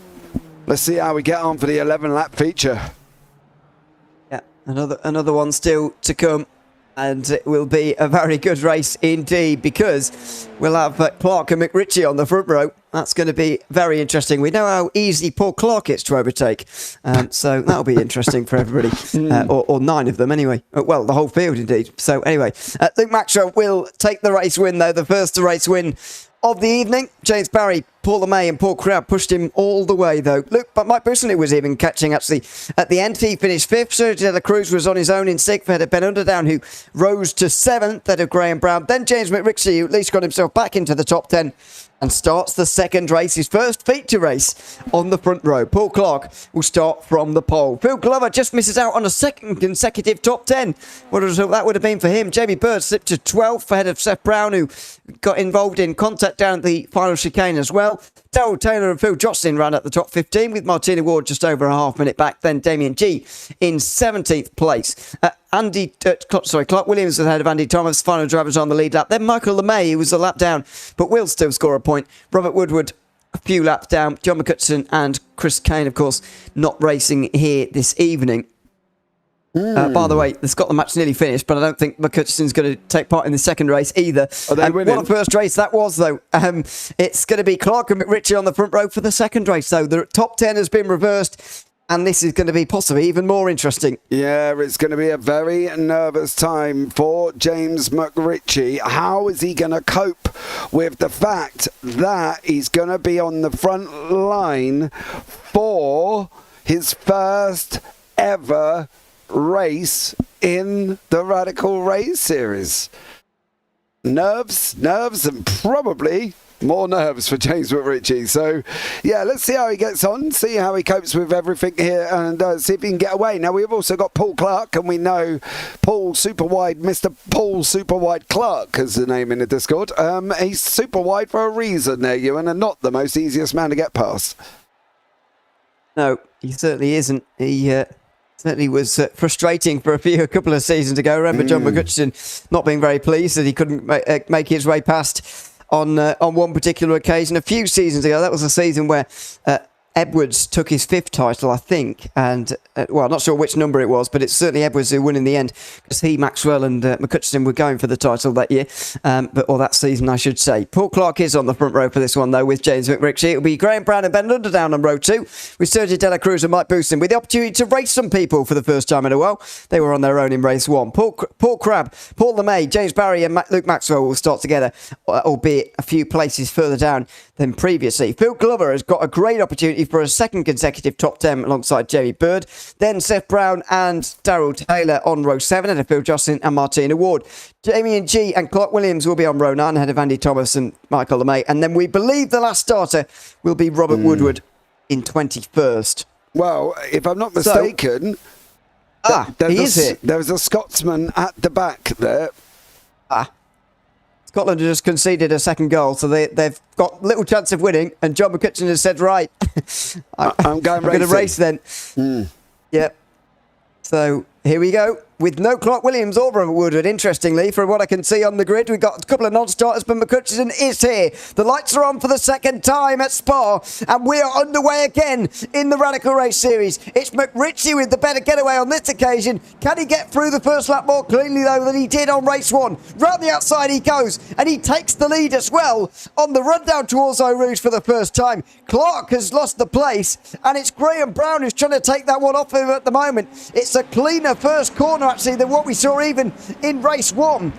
Let's see how we get on for the 11 lap feature. Yeah, another one still to come. And it will be a very good race indeed, because we'll have Clark and McRitchie on the front row. That's going to be very interesting. We know how easy Paul Clark is to overtake. So that'll be interesting for everybody. Or 9 of them anyway. Well, the whole field indeed. So anyway, Luke Maxwell will take the race win though. The first race win of the evening. James Barry, Paul LeMay and Paul Crabb pushed him all the way though. Look, but Mike Bushnell was even catching actually at the end. He finished 5th. Sergio De La Cruz was on his own in 6th. Ahead of Ben Underdown, who rose to 7th. Ahead of Graham Brown. Then James McRitchie, who at least got himself back into the top 10 and starts the second race, his first feature race on the front row. Paul Clark will start from the pole. Phil Glover just misses out on a second consecutive top 10. What a result that would have been for him. Jamie Bird slipped to 12th ahead of Seth Brown, who got involved in contact down at the final chicane as well. Darryl Taylor and Phil Jocelyn ran at the top 15 with Martina Ward just over a half minute back. Then Damien G in 17th place. Clark Williams was ahead of Andy Thomas. Final drivers on the lead lap. Then Michael LeMay, who was a lap down, but will still score a point. Robert Woodward, a few laps down. John McCutcheon and Chris Kane, of course, not racing here this evening. By the way, the Scotland match nearly finished, but I don't think McCutcheon's going to take part in the second race either. What a first race that was, though. It's going to be Clark and McRitchie on the front row for the second race, though. The top 10 has been reversed, and this is going to be possibly even more interesting. Yeah, it's going to be a very nervous time for James McRitchie. How is he going to cope with the fact that he's going to be on the front line for his first ever race in the Radical Race Series? Nerves, and probably more nerves for James McRitchie. So, yeah, let's see how he gets on, see how he copes with everything here, and see if he can get away. Now, we've also got Paul Clark, and we know Paul Superwide, Mr. Paul Superwide Clark is the name in the Discord. He's super wide for a reason there, Ewan, and not the most easiest man to get past. No, he certainly isn't. He certainly was frustrating for a couple of seasons ago. Remember John McCutcheon not being very pleased that he couldn't make his way past on one particular occasion a few seasons ago. That was a season where Edwards took his 5th title, I think, and I'm not sure which number it was, but it's certainly Edwards who won in the end, because Maxwell and McCutcheon were going for the title that year, or that season, I should say. Paul Clark is on the front row for this one, though, with James McRitchie. It'll be Graham Brown and Ben Underdown on row 2, with Sergio De La Cruz and Mike Booston, with the opportunity to race some people for the first time in a while. They were on their own in race 1. Paul Crabb, Paul LeMay, James Barry and Luke Maxwell will start together, albeit a few places further down than previously. Phil Glover has got a great opportunity for a second consecutive top 10 alongside Jamie Bird. Then Seth Brown and Darryl Taylor on row 7 ahead of Phil Jocelyn and Martina Ward. Damien G and Clark Williams will be on row 9 ahead of Andy Thomas and Michael LeMay. And then we believe the last starter will be Robert Woodward in 21st. Well, if I'm not mistaken, he is here. There's a Scotsman at the back there. Scotland have just conceded a second goal, so they've got little chance of winning, and John McCutcheon has said, right, I'm going to race then. Yep. So here we go, with no Clark Williams or Robert Woodward. Interestingly, from what I can see on the grid, we've got a couple of non-starters, but McCutcheon is here. The lights are on for the second time at Spa, and we are underway again in the Radical Race Series. It's McRitchie with the better getaway on this occasion. Can he get through the first lap more cleanly, though, than he did on race 1? Round the outside he goes, and he takes the lead as well on the run down towards Eau Rouge for the first time. Clark has lost the place, and it's Graham Brown who's trying to take that one off him at the moment. It's a cleaner first corner, actually, than what we saw even in race 1,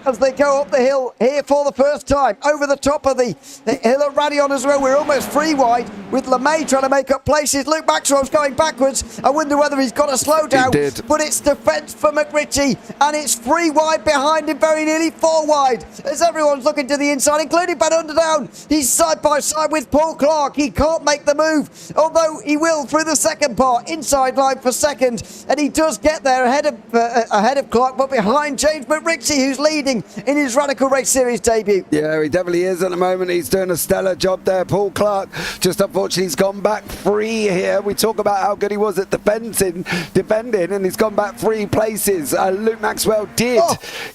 as they go up the hill here for the first time. Over the top of the hill at Radion as well. We're almost free wide with LeMay trying to make up places. Luke Maxwell's going backwards. I wonder whether he's got a slow down. He did. But it's defence for McRitchie, and it's 3 wide behind him, very nearly 4 wide, as everyone's looking to the inside, including Ben Underdown. He's side by side with Paul Clark. He can't make the move, although he will through the second part. Inside line for second, and he does get there ahead of Clark, but behind James McRitchie, who's leading. shining in his Radical Race Series debut. Yeah, he definitely is at the moment. He's doing a stellar job there. Paul Clark, just unfortunately, he's gone back free here. We talk about how good he was at defending, and he's gone back 3 places. Luke Maxwell did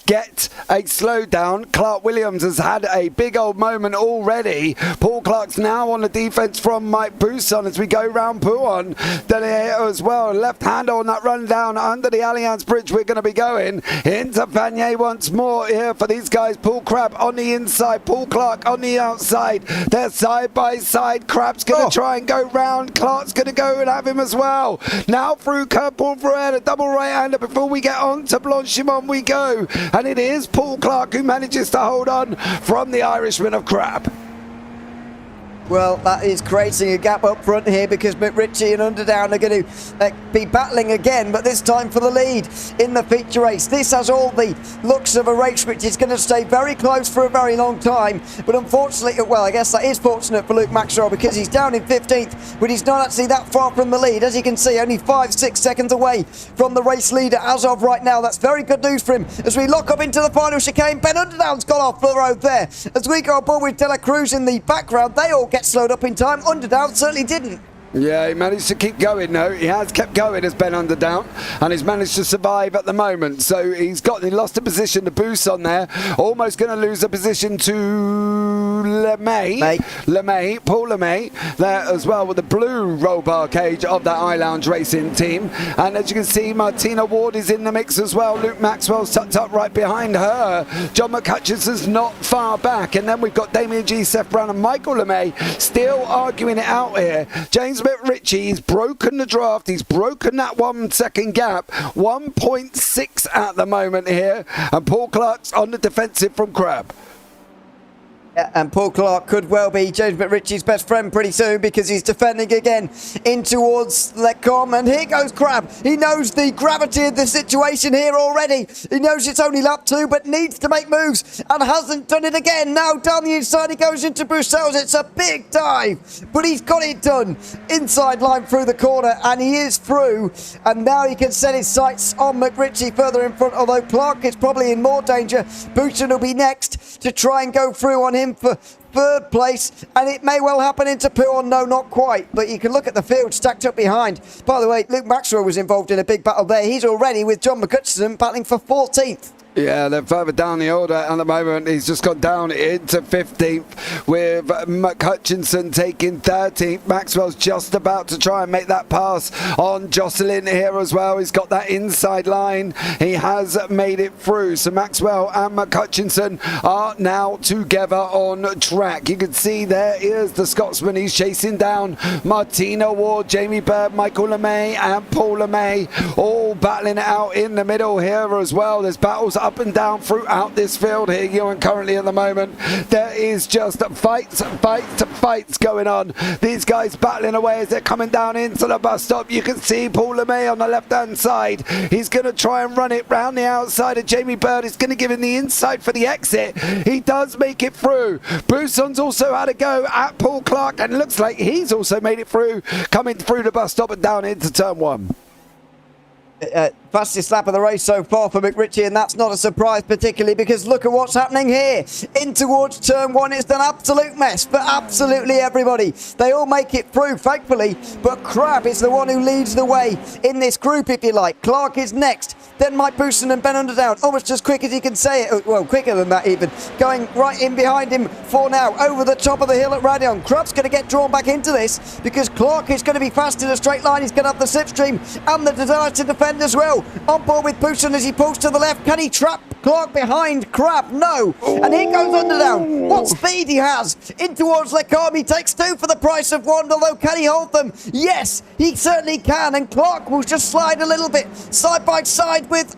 get a slowdown. Clark Williams has had a big old moment already. Paul Clark's now on the defense from Mike Bousson as we go round Pouon. Then here as well, left hander on that run down under the Allianz Bridge. We're going to be going into Vanier once more here for these guys. Paul Crabb on the inside, Paul Clark on the outside. They're side by side. Crabb's going to try and go round. Clark's going to go and have him as well. Now through curb, Paul Ferrer, a double right-hander before we get on to Blanchimont we go. And it is Paul Clark who manages to hold on from the Irishman of Crabb. Well, that is creating a gap up front here because McRitchie and Underdown are going to be battling again, but this time for the lead in the feature race. This has all the looks of a race which is going to stay very close for a very long time, but unfortunately, well, I guess that is fortunate for Luke Maxwell because he's down in 15th, but he's not actually that far from the lead. As you can see, only 5-6 seconds away from the race leader as of right now. That's very good news for him as we lock up into the final chicane. Ben Underdown's gone off the road there. As we go aboard with De La Cruz in the background, they all get slowed up in time. Underdown certainly didn't. Yeah, he managed to keep going though. He has kept going as Ben Underdown and he's managed to survive at the moment. So he lost a position to Bousson there. Almost going to lose a position to LeMay, Paul LeMay there as well with the blue roll bar cage of that iLounge Racing team. And as you can see, Martina Ward is in the mix as well. Luke Maxwell's tucked up right behind her. John McCutcheon's not far back. And then we've got Damien G, Seth Brown and Michael LeMay still arguing it out here. James McRitchie, he's broken the draft. He's broken that 1 second gap. 1.6 at the moment here. And Paul Clark's on the defensive from Crabb. Yeah, and Paul Clark could well be James McRitchie's best friend pretty soon because he's defending again in towards Lecombe. And here goes Crabb. He knows the gravity of the situation here already. He knows it's only lap 2 but needs to make moves and hasn't done it again. Now down the inside he goes into Bruxelles. It's a big dive, but he's got it done. Inside line through the corner and he is through. And now he can set his sights on McRitchie further in front, although Clark is probably in more danger. Boutsen will be next to try and go through on him for 3rd place, and it may well happen into Pouon. No, not quite, but you can look at the field stacked up behind. By the way, Luke Maxwell was involved in a big battle there. He's already with John McCutcheon battling for 14th. Yeah, they're further down the order at the moment. He's just got down into 15th with McCutcheon taking 13th. Maxwell's just about to try and make that pass on Jocelyn here as well. He's got that inside line. He has made it through. So Maxwell and McCutcheon are now together on track. You can see there is the Scotsman. He's chasing down Martina Ward, Jamie Bird, Michael LeMay and Paul LeMay all battling it out in the middle here as well. There's battles up and down throughout this field here, Ewan, currently at the moment. There is just fights going on. These guys battling away as they're coming down into the bus stop. You can see Paul LeMay on the left-hand side. He's going to try and run it round the outside of Jamie Bird. He's going to give him the inside for the exit. He does make it through. Bousson's also had a go at Paul Clark and looks like he's also made it through, coming through the bus stop and down into turn 1. Fastest lap of the race so far for McRitchie, and that's not a surprise particularly because look at what's happening here. In towards turn 1, it's an absolute mess for absolutely everybody. They all make it through, thankfully, but Crabb is the one who leads the way in this group, if you like. Clark is next, then Mike Bousson and Ben Underdown, almost as quick as he can say it, well, quicker than that even, going right in behind him for now, over the top of the hill at Radion. Crabb's going to get drawn back into this because Clark is going to be fast in a straight line. He's going to have the slipstream and the desire to defend as well. On board with Bousson as he pulls to the left. Can he trap Clark behind Crabb? No. And here goes Underdown. What speed he has. In towards Lecombe. He takes 2 for the price of 1. Although can he hold them? Yes, he certainly can. And Clark will just slide a little bit side by side with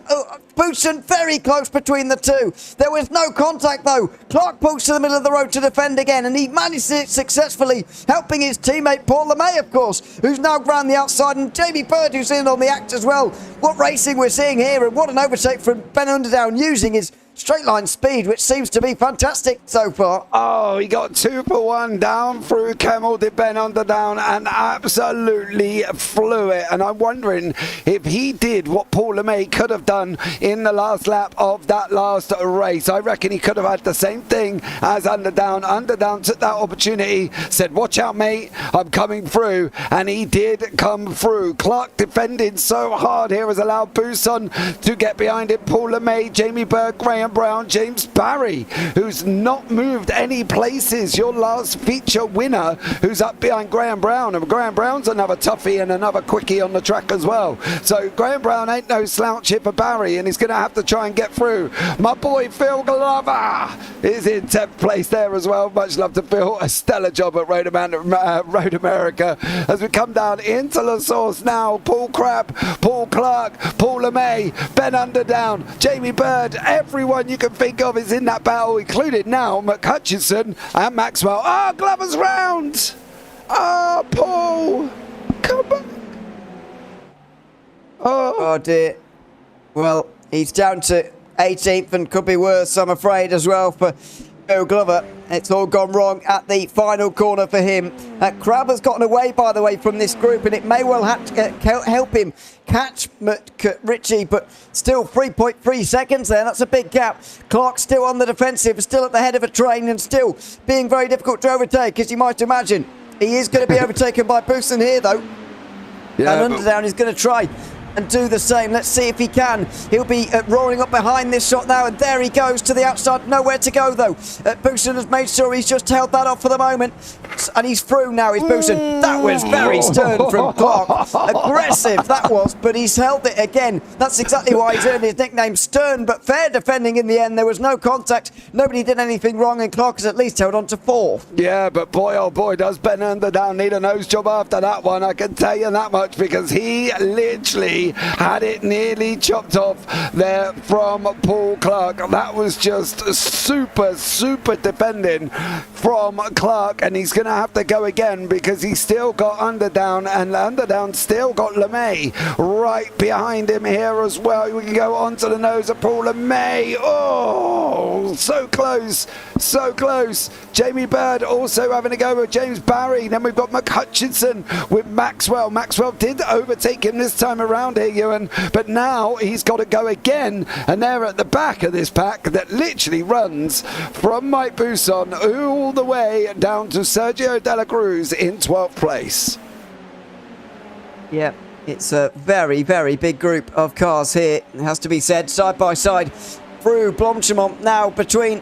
Bousson, very close between the two. There was no contact though. Clark pulls to the middle of the road to defend again, and he managed it successfully, helping his teammate Paul LeMay, of course, who's now round the outside, and Jamie Bird, who's in on the act as well. What racing we're seeing here, and what an overtake from Ben Underdown using his straight line speed, which seems to be fantastic so far. Oh, he got 2 for 1 down through Kemmel, did Ben Underdown, and absolutely flew it. And I'm wondering if he did what Paul LeMay could have done in the last lap of that last race. I reckon he could have had the same thing as Underdown. Underdown took that opportunity, said, watch out, mate, I'm coming through. And he did come through. Clark defended so hard here has allowed Buson to get behind him. Paul LeMay, Jamie Bird, Graham Brown, James Barry, who's not moved any places. Your last feature winner, who's up behind Graham Brown. And Graham Brown's another toughie and another quickie on the track as well. So Graham Brown ain't no slouch here for Barry, and he's going to have to try and get through. My boy Phil Glover is in 10th place there as well. Much love to Phil. A stellar job at Road America. As we come down into La Source now, Paul Crabb, Paul Clark, Paul LeMay, Ben Underdown, Jamie Bird, everyone you can think of is in that battle, including now McHutchison and Maxwell. Ah, Glover's round! Ah, Paul! Come back! Oh dear. Well, he's down to 18th and could be worse, I'm afraid, as well for Joe Glover. It's all gone wrong at the final corner for him. Crabb has gotten away, by the way, from this group, and it may well have to help him catch Ritchie, but still 3.3 seconds there. That's a big gap. Clark still on the defensive, still at the head of a train, and still being very difficult to overtake, as you might imagine. He is going to be overtaken by Booston here, though. Yeah, and Underdown is going to try and do the same. Let's see if he can. He'll be roaring up behind this shot now, and there he goes to the outside. Nowhere to go, though. Booston has made sure he's just held that off for the moment, and he's through now. Is Booston. That was very stern from Clark. Aggressive, that was, but he's held it again. That's exactly why he's earned his nickname, Stern, but fair defending in the end. There was no contact. Nobody did anything wrong, and Clark has at least held on to 4. Yeah, but boy, oh boy, does Ben Underdown need a nose job after that one. I can tell you that much, because he literally had it nearly chopped off there from Paul Clark. That was just super defending from Clark, and he's going to have to go again because he's still got Underdown, and Underdown still got LeMay right behind him here as well. We can go onto the nose of Paul LeMay. Oh, so close, so close. Jamie Bird also having a go with James Barry. Then we've got McHutchison with Maxwell. Maxwell did overtake him this time around here, Ewan, but now he's got to go again, and they're at the back of this pack that literally runs from Mike Buson all the way down to Sergio De La Cruz in 12th place. Yeah, it's a very big group of cars here, it has to be said, side by side through Blanchimont now between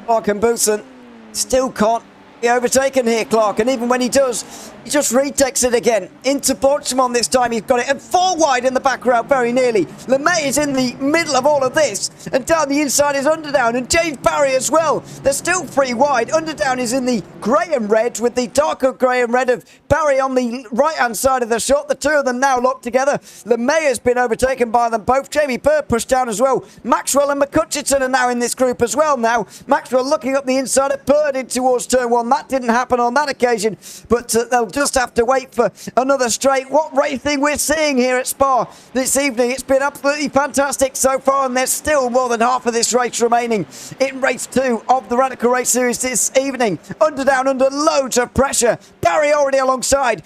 Clark and Booston. Still can't be overtaken here, Clark, and even when he does, he just retakes it again into Blanchimont. This time he's got it, and 4 wide in the background, very nearly. LeMay is in the middle of all of this, and down the inside is Underdown, and James Barry as well. They're still 3 wide. Underdown is in the grey and red, with the darker grey and red of Barry on the right-hand side of the shot. The two of them now locked together. LeMay has been overtaken by them both. Jamie Bird pushed down as well. Maxwell and McHutchison are now in this group as well now. Maxwell looking up the inside of Bird in towards turn 1. That didn't happen on that occasion, but they'll just have to wait for another straight. What racing we're seeing here at Spa this evening. It's been absolutely fantastic so far, and there's still more than half of this race remaining in race 2 of the Radical Race Series this evening. Underdown under loads of pressure. Barry already alongside.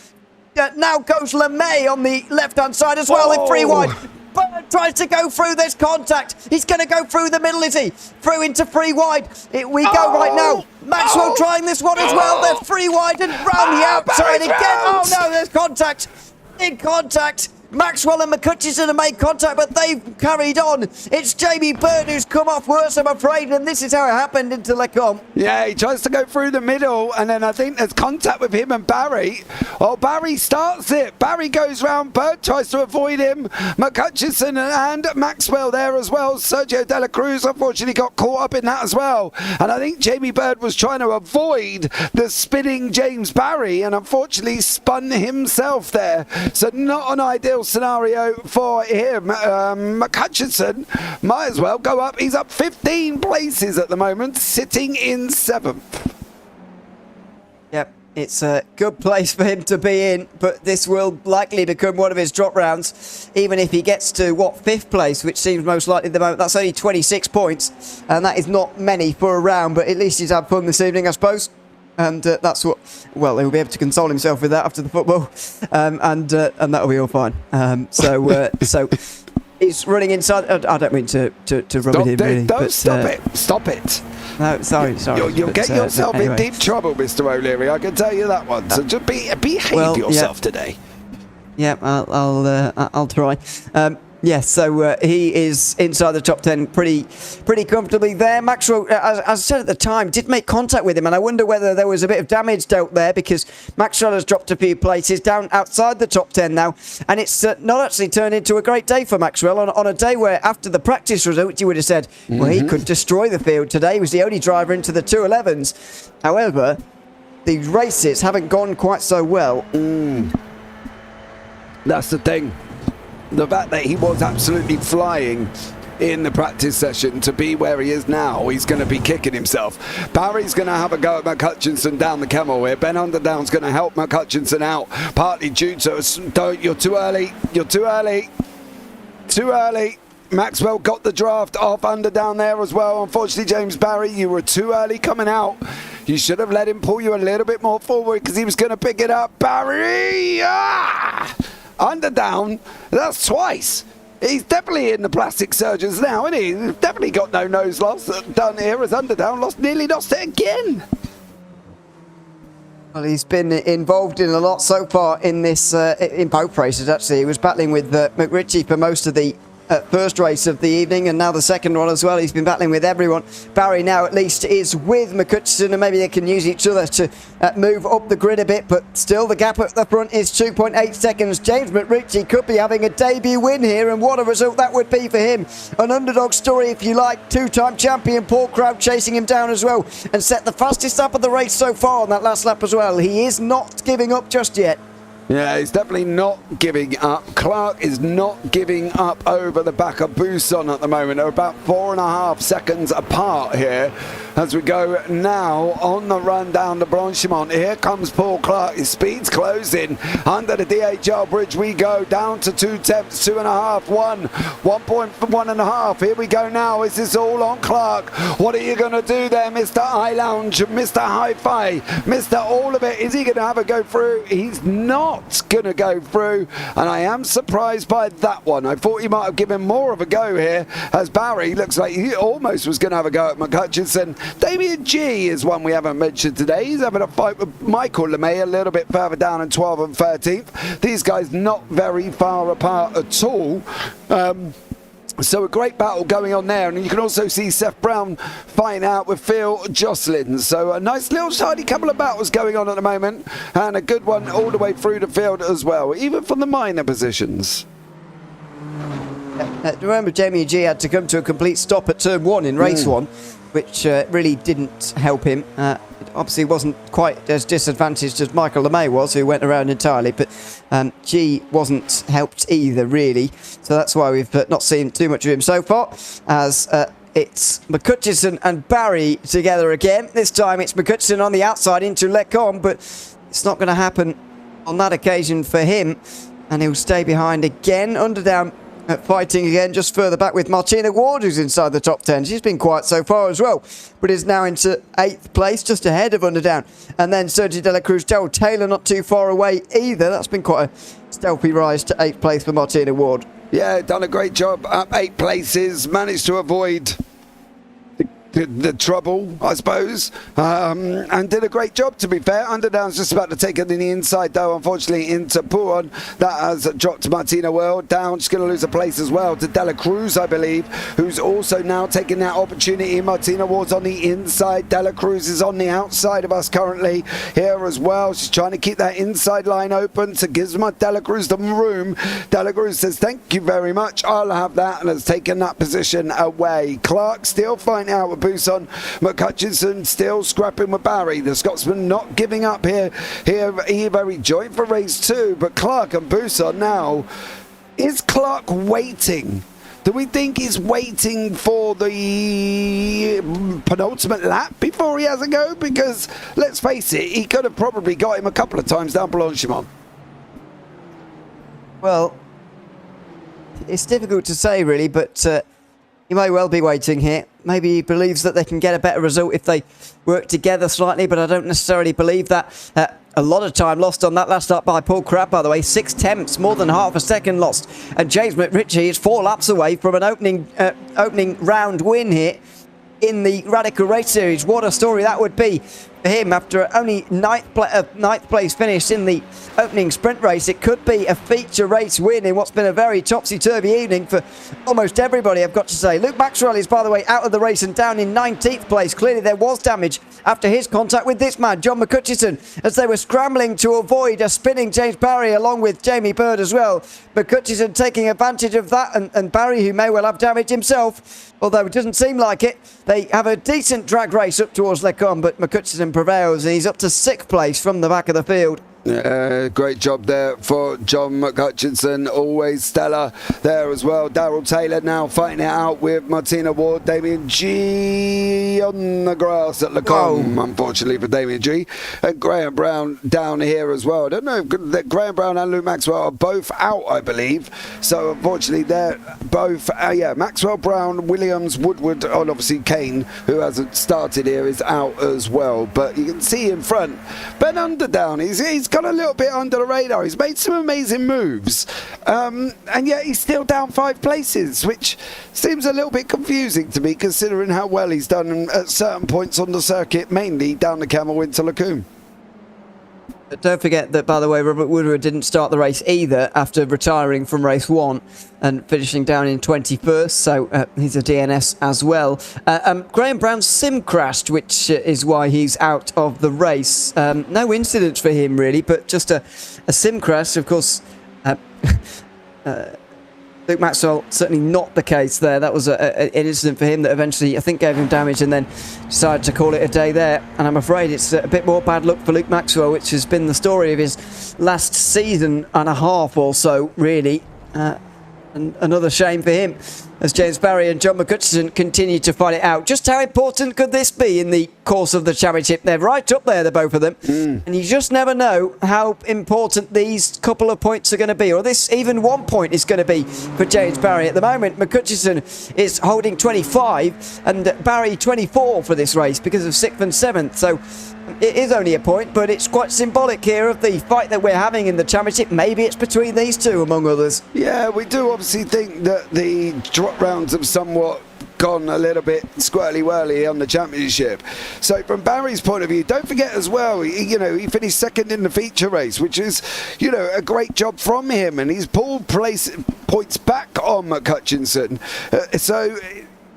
Now goes LeMay on the left-hand side as well in 3 wide. Bird tries to go through. There's contact. He's going to go through the middle, is he? Through into 3 wide. We go right now. Maxwell trying this one as well. They're 3 wide and round the outside again. Oh no, there's contact. In contact. Maxwell and McHutchison have made contact, but they've carried on. It's Jamie Bird who's come off worse, I'm afraid, and this is how it happened into Lecombe. Yeah, he tries to go through the middle, and then I think there's contact with him and Barry. Oh, Barry starts it. Barry goes round. Bird tries to avoid him. McHutchison and Maxwell there as well. Sergio De La Cruz unfortunately got caught up in that as well. And I think Jamie Bird was trying to avoid the spinning James Barry, and unfortunately spun himself there. So not an ideal scenario for him. McHutchison might as well go up. He's up 15 places at the moment, sitting in 7th. Yep, It's a good place for him to be in, but this will likely become one of his drop rounds, even if he gets to, 5th place, which seems most likely at the moment. That's only 26 points, and that is not many for a round, but at least he's had fun this evening, I suppose. And that's what, he'll be able to console himself with that after the football, and that'll be all fine. So he's running inside. I don't mean to rub it in, really. Don't stop it. Stop it. No, sorry. You'll get yourself in deep trouble, Mr. O'Leary. I can tell you that one. So just behave yourself today. Yeah, I'll try. So he is inside the top 10 pretty comfortably there. Maxwell, as I said at the time, did make contact with him, and I wonder whether there was a bit of damage dealt there, because Maxwell has dropped a few places down outside the top 10 now, and it's not actually turned into a great day for Maxwell on a day where, after the practice result, you would have said, well, he could destroy the field today. He was the only driver into the 211s. However, the races haven't gone quite so well. That's the thing. The fact that he was absolutely flying in the practice session to be where he is now, he's going to be kicking himself. Barry's going to have a go at McHutchinson down the Kemmel here. Ben Underdown's going to help McHutchinson out, partly due to you're too early. You're too early. Too early. Maxwell got the draft off Underdown there as well. Unfortunately, James Barry, you were too early coming out. You should have let him pull you a little bit more forward, because he was going to pick it up. Barry! Underdown, that's twice. He's definitely in the plastic surgeons now, isn't he? He's definitely got no nose loss done here, as Underdown nearly lost it again. Well, he's been involved in a lot so far in this, in both races, actually. He was battling with McRitchie for most of the first race of the evening, and now the second one as well. He's been battling with everyone. Barry now at least is with McHutchison, and maybe they can use each other to move up the grid a bit, but still the gap at the front is 2.8 seconds. James McRitchie could be having a debut win here, and what a result that would be for him. An underdog story, if you like. Two-time champion Paul Crouch chasing him down as well, and set the fastest lap of the race so far on that last lap as well. He is not giving up just yet. Yeah, he's definitely not giving up. Clark is not giving up over the back of Buson at the moment. They're about 4.5 seconds apart here as we go now on the run down to Blanchimont. Here comes Paul Clark. His speed's closing. Under the DHL bridge we go, down to 2 tenths, 2.5, 1.1.5. Here we go now. Is this all on Clark? What are you going to do there, Mr. Eye Lounge, Mr. Hi-Fi, Mr. All of It? Is he going to have a go through? He's not going to go through, and I am surprised by that one. I thought he might have given more of a go here, as Barry looks like he almost was going to have a go at McHutchinson. Damien G is one we haven't mentioned today. He's having a fight with Michael LeMay a little bit further down in 12th and 13th. These guys not very far apart at all. So a great battle going on there, and you can also see Seth Brown fighting out with Phil Jocelyn. So a nice little tidy couple of battles going on at the moment, and a good one all the way through the field as well, even from the minor positions. Remember, Jamie G had to come to a complete stop at turn 1 in race 1, which really didn't help him. Obviously wasn't quite as disadvantaged as Michael LeMay was, who went around entirely, but G wasn't helped either, really. So that's why we've not seen too much of him so far, as it's McHutchison and Barry together again. This time it's McHutchison on the outside into Lecombe, but it's not going to happen on that occasion for him, and he'll stay behind again. Underdown fighting again just further back with Martina Ward, who's inside the top 10. She's been quiet so far as well, but is now into 8th place, just ahead of Underdown. And then Sergio De La Cruz, Gerald Taylor not too far away either. That's been quite a stealthy rise to 8th place for Martina Ward. Yeah, done a great job up 8 places, managed to avoid the trouble, I suppose, and did a great job, to be fair. Underdown's just about to take it in the inside, though, unfortunately, into Pouron. That has dropped Martina World down. She's going to lose a place as well to Dela Cruz, I believe, who's also now taking that opportunity. Martina Ward's on the inside. Dela Cruz is on the outside of us currently here as well. She's trying to keep that inside line open to give Dela Cruz the room. Dela Cruz says, thank you very much, I'll have that, and has taken that position away. Clark still fighting out with Buson. McHutchinson still scrapping with Barry. The Scotsman not giving up here. He very joined for race 2, but Clark and Buson now. Is Clark waiting Do we think he's waiting for the penultimate lap before he has a go? Because, let's face it, he could have probably got him a couple of times down Blanchimont. Well, it's difficult to say, really, but he may well be waiting here. Maybe he believes that they can get a better result if they work together slightly, but I don't necessarily believe that. A lot of time lost on that last lap by Paul Crabb, by the way. 6/10, more than half a second lost. And James McRitchie is 4 laps away from an opening round win here in the Radical Race Series. What a story that would be for him after only ninth place finish in the opening sprint race. It could be a feature race win in what's been a very topsy-turvy evening for almost everybody, I've got to say. Luke Maxwell is, by the way, out of the race and down in 19th place. Clearly there was damage after his contact with this man, John McCutcheon, as they were scrambling to avoid a spinning James Barry along with Jamie Bird as well. McCutcheon taking advantage of that, and Barry, who may well have damage himself, although it doesn't seem like it. They have a decent drag race up towards Lecombe, but McCutcheon prevails, and he's up to 6th place from the back of the field. Great job there for John McCutcheon, always stellar there as well. Daryl Taylor now fighting it out with Martina Ward. Damien G on the grass at Lecombe, unfortunately for Damien G. And Graham Brown down here as well. I don't know if Graham Brown and Luke Maxwell are both out, I believe. So unfortunately they're both, Maxwell, Brown, Williams, Woodward, and obviously Kane, who hasn't started here, is out as well. But you can see in front, Ben Underdown, he's got a little bit under the radar. He's made some amazing moves, and yet he's still down 5 places, which seems a little bit confusing to me, considering how well he's done at certain points on the circuit, mainly down the Camel into Lecombe. Don't forget that, by the way, Robert Woodward didn't start the race either after retiring from race 1 and finishing down in 21st, so he's a DNS as well. Graham Brown's sim crashed, which is why he's out of the race. No incidents for him, really, but just a sim crash. Of course, Luke Maxwell, certainly not the case there. That was an incident for him that eventually, I think, gave him damage and then decided to call it a day there. And I'm afraid it's a bit more bad luck for Luke Maxwell, which has been the story of his last season and a half or so, really. And another shame for him as James Barry and John McCutcheon continue to fight it out. Just how important could this be in the course of the championship? They're right up there, the both of them. And you just never know how important these couple of points are going to be, or this even 1 point is going to be for James Barry. At the moment, McCutcheon is holding 25 and Barry 24 for this race because of 6th and 7th. So it is only a point, but it's quite symbolic here of the fight that we're having in the championship. Maybe it's between these two, among others. Yeah, we do obviously think that the drop rounds have somewhat gone a little bit squirrely-whirly on the championship. So from Barry's point of view, don't forget as well, he finished 2nd in the feature race, which is, a great job from him, and he's pulled points back on McCutcheon. So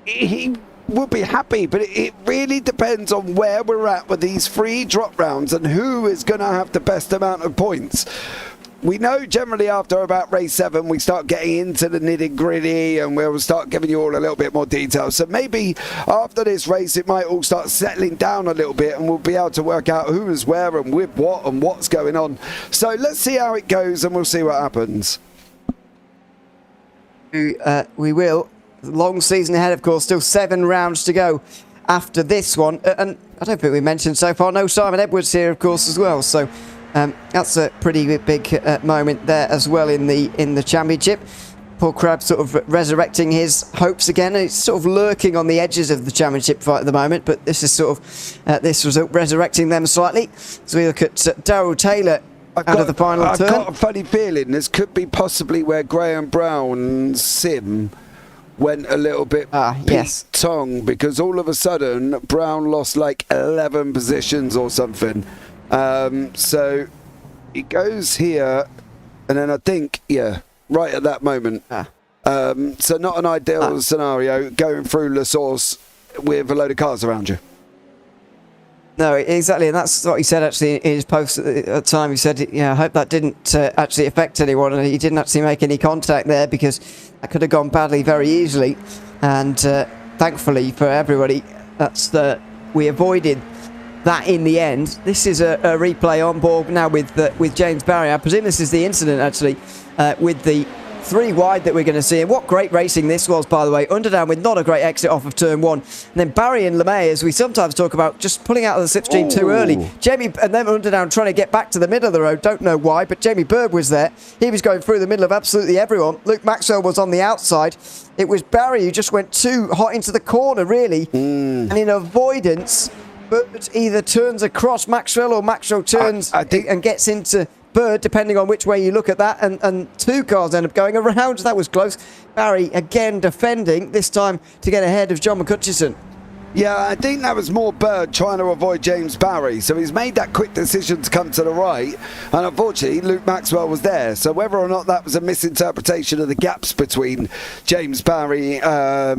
he would be happy, but it really depends on where we're at with these 3 drop rounds and who is going to have the best amount of points. We know generally after about race 7 we start getting into the nitty-gritty and we'll start giving you all a little bit more detail. So maybe after this race it might all start settling down a little bit and we'll be able to work out who is where and with what and what's going on. So let's see how it goes and we'll see what happens. We will. Long season ahead, of course, still 7 rounds to go after this one. And I don't think we mentioned so far, no Simon Edwards here, of course, as well. So that's a pretty big moment there as well in the championship. Paul Crabb sort of resurrecting his hopes again. It's sort of lurking on the edges of the championship fight at the moment, but this is sort of this result resurrecting them slightly. So we look at Daryl Taylor out of the final turn. I've got a funny feeling this could be possibly where Graham Brown's sim went a little bit tongue, because all of a sudden Brown lost like 11 positions or something. So he goes here, and then I think, right at that moment. So not an ideal scenario going through La Source with a load of cars around you. No, exactly, and that's what he said actually in his post at the time. He said, I hope that didn't actually affect anyone, and he didn't actually make any contact there because that could have gone badly very easily. And thankfully for everybody, we avoided that in the end. This is a replay on board now with James Barry. I presume this is the incident actually with the 3 wide that we're going to see. And what great racing this was, by the way. Underdown with not a great exit off of turn 1. And then Barry and LeMay, as we sometimes talk about, just pulling out of the slipstream too early. Jamie, and then Underdown trying to get back to the middle of the road. Don't know why, but Jamie Bird was there. He was going through the middle of absolutely everyone. Luke Maxwell was on the outside. It was Barry who just went too hot into the corner, really. And in avoidance, Bird either turns across Maxwell or Maxwell turns and gets into Bird, depending on which way you look at that. And 2 cars end up going around. That was close. Barry again defending, this time to get ahead of John McCutcheon. Yeah, I think that was more Bird trying to avoid James Barry. So he's made that quick decision to come to the right. And unfortunately, Luke Maxwell was there. So whether or not that was a misinterpretation of the gaps between James Barry,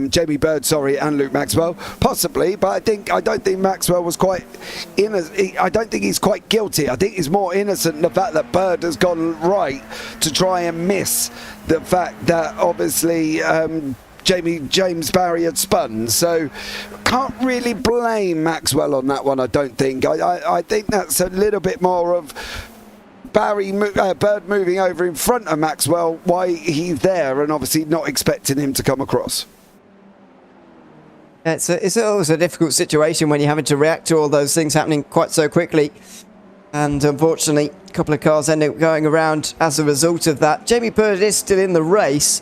Jamie Bird, and Luke Maxwell, possibly. But I don't think Maxwell was quite innocent. I don't think he's quite guilty. I think he's more innocent in the fact that Bird has gone right to try and miss the fact that obviously James Barry had spun, so can't really blame Maxwell on that one. I don't think. I think that's a little bit more of Bird moving over in front of Maxwell, why he's there, and obviously not expecting him to come across. It's always a difficult situation when you're having to react to all those things happening quite so quickly. And unfortunately, a couple of cars end up going around as a result of that. Jamie Bird is still in the race.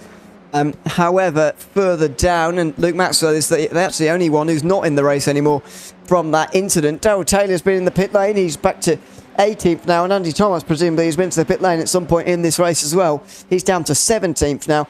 However, further down, and Luke Maxwell is that's the only one who's not in the race anymore from that incident. Darryl Taylor's been in the pit lane. He's back to 18th now, and Andy Thomas presumably has been to the pit lane at some point in this race as well. He's down to 17th now,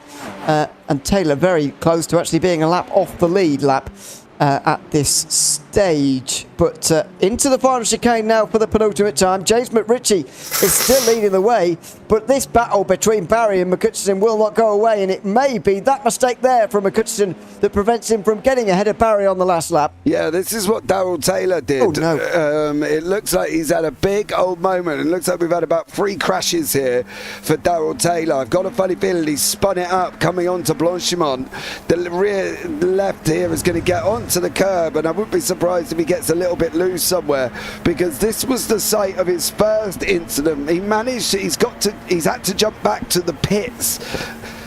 and Taylor very close to actually being a lap off the lead lap at this stage. But into the final chicane now for the penultimate time. James McRitchie is still leading the way, but this battle between Barry and McCutcheon will not go away, and it may be that mistake there from McCutcheon that prevents him from getting ahead of Barry on the last lap. Yeah, this is what Darryl Taylor did. Oh, no. It looks like he's had a big old moment. It looks like we've had about 3 crashes here for Darryl Taylor. I've got a funny feeling he's spun it up coming on to Blanchimont. The rear left here is going to get onto the curb, and I wouldn't be surprised if he gets a little bit loose somewhere, because this was the site of his first incident. He's had to jump back to the pits.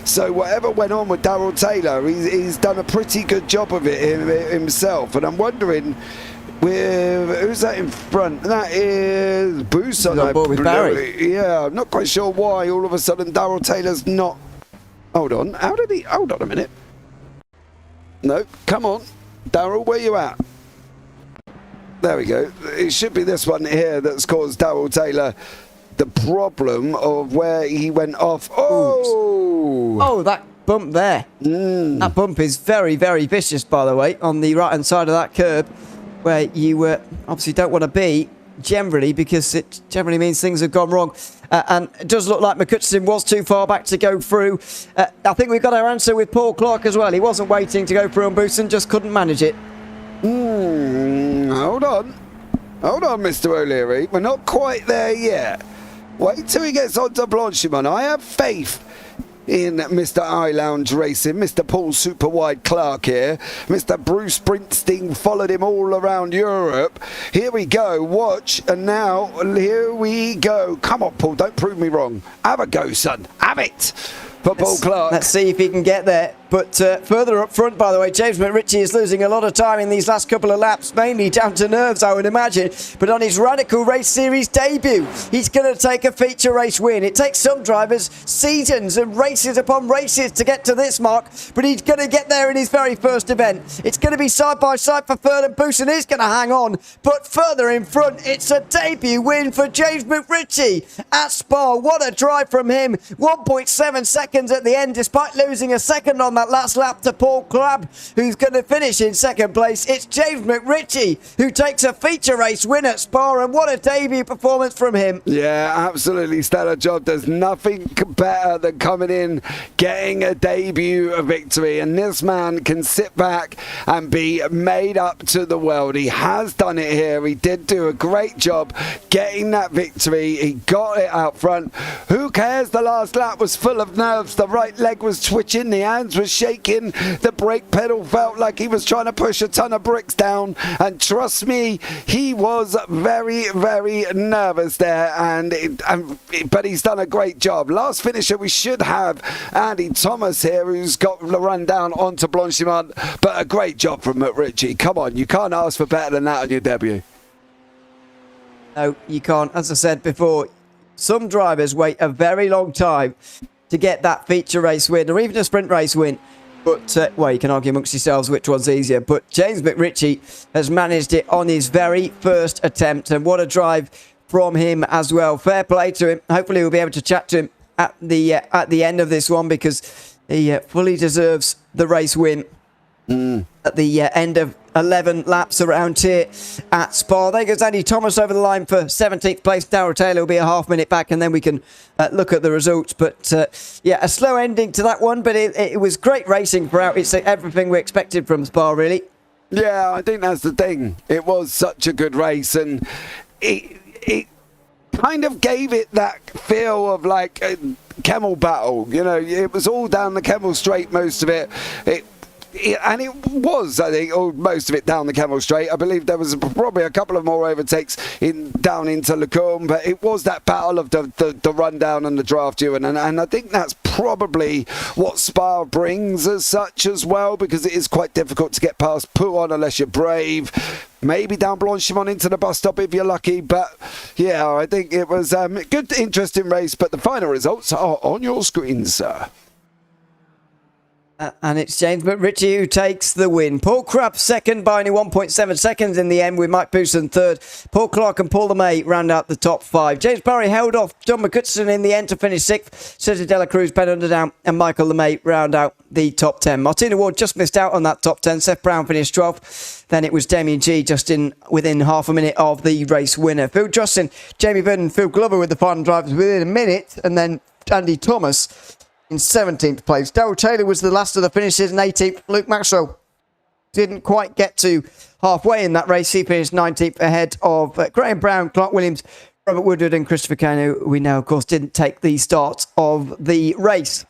So whatever went on with Darryl Taylor, he's done a pretty good job of it himself. And I'm wondering, who's that in front? That is Busan. On board with Barry. Yeah, I'm not quite sure why all of a sudden Darryl Taylor's not. Hold on. Hold on a minute. No, come on. Darryl, where you at? There we go. It should be this one here that's caused Darryl Taylor the problem of where he went off. Oh, that bump there. That bump is very, very vicious, by the way, on the right-hand side of that curb, where you obviously don't want to be generally, because it generally means things have gone wrong. And it does look like McCutcheon was too far back to go through. I think we've got our answer with Paul Clark as well. He wasn't waiting to go through on Booson, just couldn't manage it. Hold on, Mr. O'Leary. We're not quite there yet. Wait till he gets on to Blanchimont. I have faith in Mr. I-Lounge Racing, Mr. Paul Superwide Clark here. Mr. Bruce Springsteen followed him all around Europe. Here we go, watch, and now here we go. Come on, Paul, don't prove me wrong. Have a go, son. Have it for Paul Clark. Let's see if he can get there. But further up front, by the way, James McRitchie is losing a lot of time in these last couple of laps, mainly down to nerves, I would imagine. But on his Radical Race Series debut, he's going to take a feature race win. It takes some drivers seasons and races upon races to get to this mark, but he's going to get there in his very first event. It's going to be side by side for third, and Booson is going to hang on. But further in front, it's a debut win for James McRitchie at Spa. What a drive from him. 1.7 seconds at the end, despite losing a second on that last lap to Paul Crabb, who's going to finish in second place. It's James McRitchie who takes a feature race win at Spa, and what a debut performance from him. Yeah, absolutely stellar job. There's nothing better than coming in, getting a debut victory, and this man can sit back and be made up to the world. He has done it here. He did do a great job getting that victory. He got it out front. Who cares? The last lap was full of nerves. The right leg was twitching, the hands were was shaking the brake pedal, felt like he was trying to push a ton of bricks down, and trust me, he was very, very nervous there, but he's done a great job. Last finisher, we should have Andy Thomas here, who's got the run down onto Blanchimont, but a great job from McRitchie. Come on, you can't ask for better than that on your debut. No, you can't. As I said before, some drivers wait a very long time to get that feature race win, or even a sprint race win. But, well, you can argue amongst yourselves which one's easier. But James McRitchie has managed it on his very first attempt. And what a drive from him as well. Fair play to him. Hopefully we'll be able to chat to him at the end of this one, because he fully deserves the race win. At the end of 11 laps around here at Spa. There goes Andy Thomas over the line for 17th place. Darrell Taylor will be a half minute back, and then we can look at the results. But yeah, a slow ending to that one, but it was great racing throughout. It's everything we expected from Spa, really. Yeah, I think that's the thing. It was such a good race, and it kind of gave it that feel of like a Kemmel battle. You know, it was all down the Kemmel straight, most of it. And it was, I think, most of it down the Kemmel Straight. I believe there was probably a couple of more overtakes down into Lacombe, but it was that battle of the rundown and the draft, Ewan. And I think that's probably what Spa brings as such as well, because it is quite difficult to get past Pouon unless you're brave. Maybe down Blanchimont into the bus stop if you're lucky. But yeah, I think it was a good, interesting race. But the final results are on your screens, sir. And it's James McRitchie who takes the win. Paul Crupp second by only 1.7 seconds in the end, with Mike Bousson third. Paul Clark and Paul LeMay round out the top five. James Barry held off John McCutcheon in the end to finish sixth. Sergio De La Cruz, Ben Underdown and Michael LeMay round out the top 10. Martina Ward just missed out on that top 10. Seth Brown finished 12th. Then it was Damien G just within half a minute of the race winner. Phil Justin, Jamie Bird and Phil Glover with the final drivers within a minute. And then Andy Thomas in 17th place. Darrell Taylor was the last of the finishers in 18th. Luke Maxwell didn't quite get to halfway in that race. He finished 19th ahead of Graham Brown, Clark Williams, Robert Woodward and Christopher Kane, who we know, of course, didn't take the start of the race.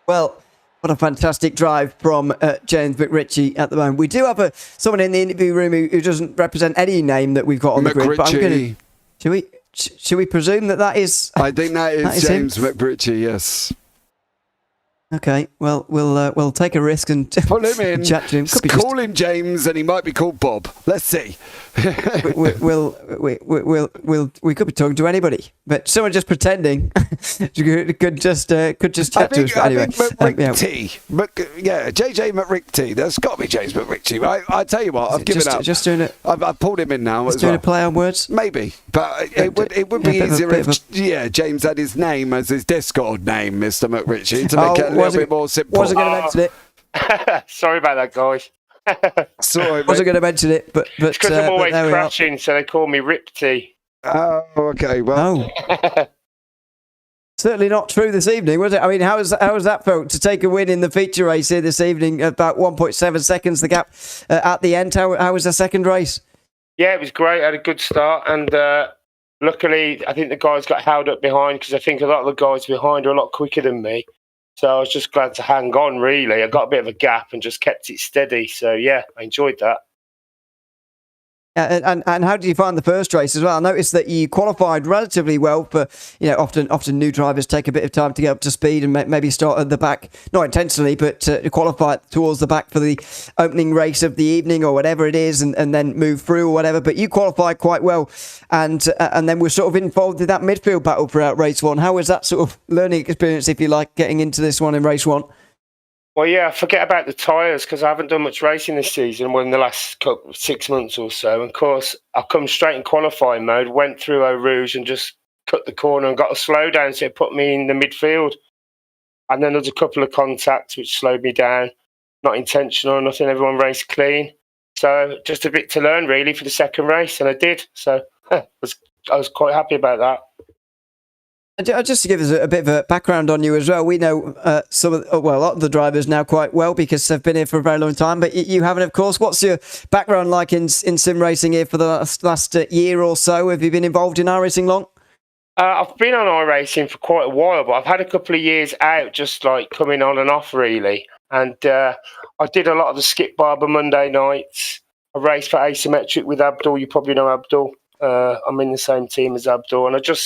Well, what a fantastic drive from James McRitchie at the moment. We do have someone in the interview room who doesn't represent any name that we've got on the grid. But I'm going to... Should we presume that is... I think that is James McRitchie, yes. Okay, well, we'll take a risk and pull him in. Chat to him. Call him James, and he might be called Bob. Let's see. we could be talking to anybody, but someone just pretending could just chat to us. But anyway, JJ McRitchie. There's got to be James McRitchie. Right? I tell you what, I've given up. Just doing it. I've pulled him in now. Just doing a play on words. Maybe, but it would be easier if James had his name as his Discord name, Mr. McRitchie, to make it a little bit more simple. Wasn't going to mention it. Sorry about that, guys. Sorry, wasn't going to mention it, but it's because I'm always crashing, so they call me Ripty. Oh, okay. Well, certainly not true this evening, was it? I mean, how was that felt to take a win in the feature race here this evening? About 1.7 seconds the gap at the end. How was the second race? Yeah, it was great. I had a good start, and luckily, I think the guys got held up behind, because I think a lot of the guys behind are a lot quicker than me. So I was just glad to hang on, really. I got a bit of a gap and just kept it steady. So, yeah, I enjoyed that. And how did you find the first race as well? I noticed that you qualified relatively well, but often new drivers take a bit of time to get up to speed and maybe start at the back, not intentionally, but to qualify towards the back for the opening race of the evening or whatever it is, and then move through or whatever. But you qualified quite well, and then we're sort of involved in that midfield battle throughout race one. How was that sort of learning experience, if you like, getting into this one in race one? Well, yeah, forget about the tyres, because I haven't done much racing this season, in the last 6 months or so. And of course, I come straight in qualifying mode, went through Eau Rouge and just cut the corner and got a slowdown, so it put me in the midfield. And then there was a couple of contacts which slowed me down. Not intentional or nothing, everyone raced clean. So just a bit to learn, really, for the second race, and I did. So I was quite happy about that. Just to give us a bit of a background on you as well, we know a lot of the drivers now quite well because they've been here for a very long time, but you haven't, of course. What's your background like in sim racing here for the last year or so? Have you been involved in iRacing long? I've been on iRacing for quite a while, but I've had a couple of years out, just like coming on and off, really. And I did a lot of the Skip Barber Monday nights. I raced for Asymmetric with Abdul. You probably know Abdul. I'm in the same team as Abdul. And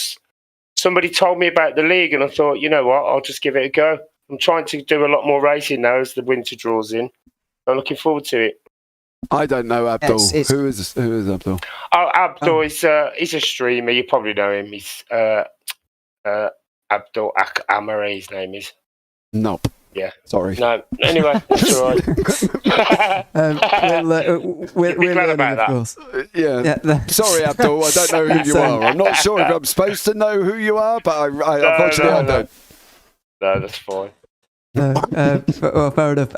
somebody told me about the league, and I thought, you know what, I'll just give it a go. I'm trying to do a lot more racing now as the winter draws in. I'm looking forward to it. I don't know Abdul. Who is Abdul? Oh, Abdul is he's a streamer. You probably know him. He's Abdul Amari. His name is. Nope. Yeah. Sorry. No. Anyway, that's all right. We're glad learning, about of course. Yeah. Sorry, Abdul. I don't know who you are. I'm not sure if I'm supposed to know who you are, but I unfortunately I don't. No, that's fine. Well, fair enough.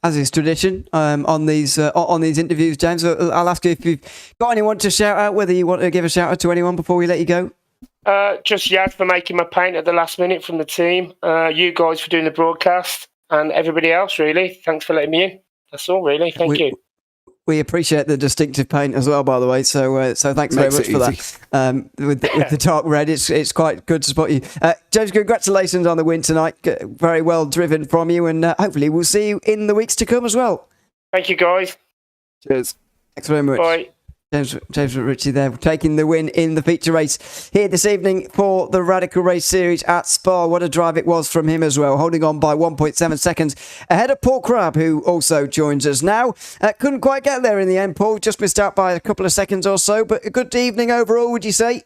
As is tradition, on these interviews, James, I'll ask you if you've got anyone to shout out, whether you want to give a shout out to anyone before we let you go. Just Yad for making my paint at the last minute from the team. You guys for doing the broadcast, and everybody else, really. Thanks for letting me in. That's all, really. Thank you. We appreciate the distinctive paint as well, by the way. So thanks very much for that. With the dark red, it's quite good to spot you. James, congratulations on the win tonight. Very well driven from you, and hopefully we'll see you in the weeks to come as well. Thank you, guys. Cheers. Thanks very much. Bye. James Ritchie there, taking the win in the feature race here this evening for the Radical Race Series at Spa. What a drive it was from him as well, holding on by 1.7 seconds ahead of Paul Crabb, who also joins us now. Couldn't quite get there in the end, Paul, just missed out by a couple of seconds or so, but a good evening overall, would you say?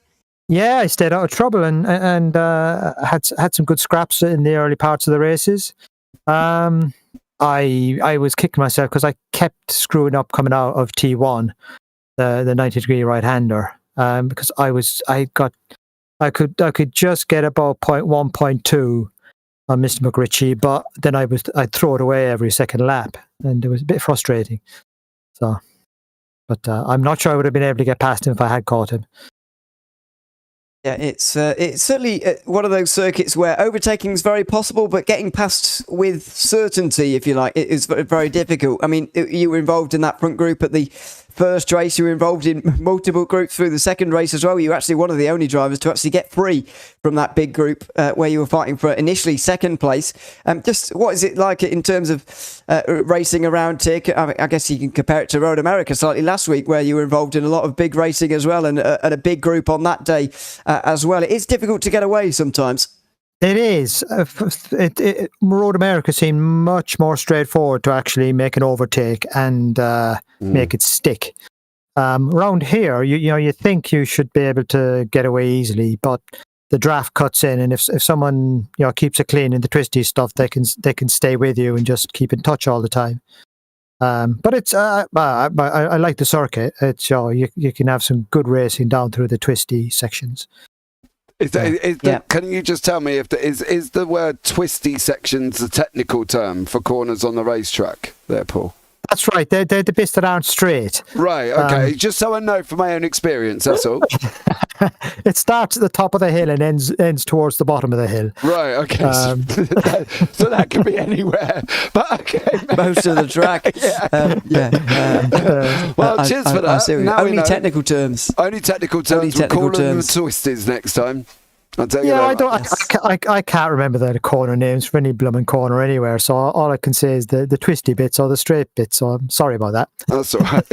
Yeah, I stayed out of trouble and had some good scraps in the early parts of the races. I was kicking myself because I kept screwing up coming out of T1. The 90-degree right-hander, because I could just get about 0.1, 0.2 on Mr. McRitchie, but then I'd throw it away every second lap, and it was a bit frustrating. So, but I'm not sure I would have been able to get past him if I had caught him. Yeah, it's certainly one of those circuits where overtaking is very possible, but getting past with certainty, if you like, it is very difficult. I mean, you were involved in that front group at the first race. You were involved in multiple groups through the second race as well. You were actually one of the only drivers to actually get free from that big group where you were fighting for initially second place. Just what is it like in terms of racing around here? I guess you can compare it to Road America slightly last week, where you were involved in a lot of big racing as well, and a big group on that day as well. It is difficult to get away sometimes. It is. Road America seemed much more straightforward to actually make an overtake and make it stick. Around here, you think you should be able to get away easily, but the draft cuts in, and if someone keeps it clean in the twisty stuff, they can stay with you and just keep in touch all the time. But it's I like the circuit. It's you can have some good racing down through the twisty sections. Can you just tell me if is the word twisty sections a technical term for corners on the racetrack there, Paul? That's right. They're the bits that aren't straight. Right. Okay. Just so I know from my own experience, that's all. It starts at the top of the hill and ends towards the bottom of the hill. Right. Okay. So that could be anywhere. But okay. Most of the track. Well, cheers for that. Only technical terms. Only technical terms. We'll call them the twisties next time. I'll tell you that. I can't remember the corner names for any blooming corner anywhere, so all I can say is the twisty bits or the straight bits, so I'm sorry about that. That's all right.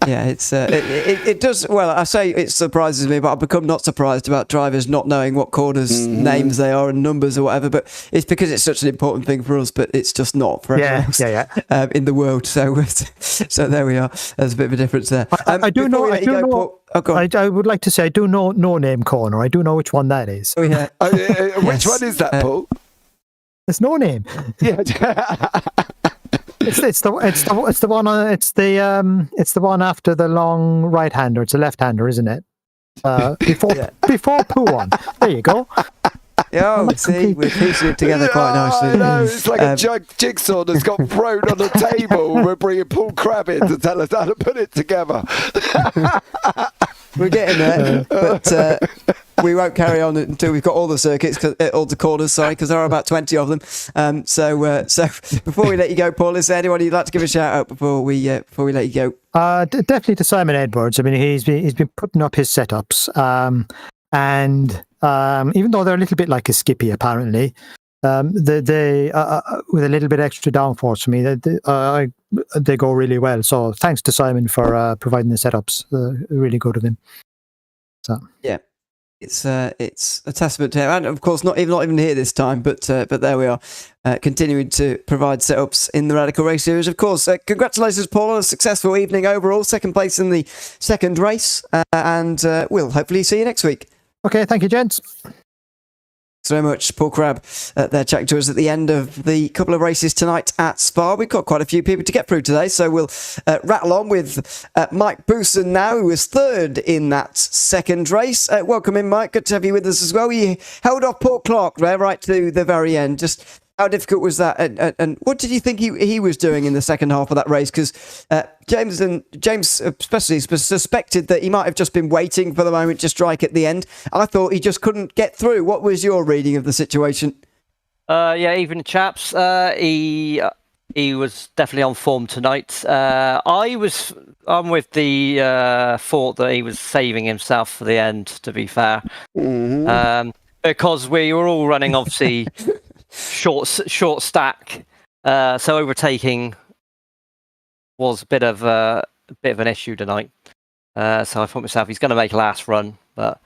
It does, well, I say it surprises me, but I've become not surprised about drivers not knowing what corners names they are and numbers or whatever, but it's because it's such an important thing for us, but it's just not for everyone else in the world, so there we are. There's a bit of a difference there. I would like to say I do know No Name Corner. I do know which one that is. Oh yeah. Which one is that, Paul? It's No Name. Yeah. It's the one after the long right hander. It's a left hander, isn't it? Before Poo One. There you go. Oh, see, we're piecing it together quite nicely. I know, it's like a jigsaw that's got thrown on the table. We're bringing Paul Crabb in to tell us how to put it together. We're getting there, but we won't carry on until we've got all the circuits, all the corners, because there are about 20 of them. So before we let you go, Paul, is there anyone you'd like to give a shout out before we let you go? Definitely to Simon Edwards. I mean, he's been putting up his setups. And even though they're a little bit like a Skippy, apparently, they with a little bit extra downforce for me, they go really well. So thanks to Simon for providing the setups. Really good of him. So yeah, it's a testament to him, and of course not even here this time, but there we are, continuing to provide setups in the Radical Race Series. Of course, congratulations, Paul, on a successful evening overall, second place in the second race, and we'll hopefully see you next week. okay, thank you, gents. Thanks very much, Paul Crabb. They're chatting to us at the end of the couple of races tonight at Spa. We've got quite a few people to get through today, so we'll rattle on with Mike Booson now, who was third in that second race. Welcome in, Mike. Good to have you with us as well. You held off Paul Clark there right to the very end. Just how difficult was that? And what did you think he was doing in the second half of that race? Because James especially suspected that he might have just been waiting for the moment to strike at the end. I thought he just couldn't get through. What was your reading of the situation? Yeah, evening, chaps. He was definitely on form tonight. I'm with the thought that he was saving himself for the end, to be fair. Mm-hmm. Because we were all running, obviously, short stack. So overtaking was a bit of an issue tonight. So I thought myself, he's going to make a last run. But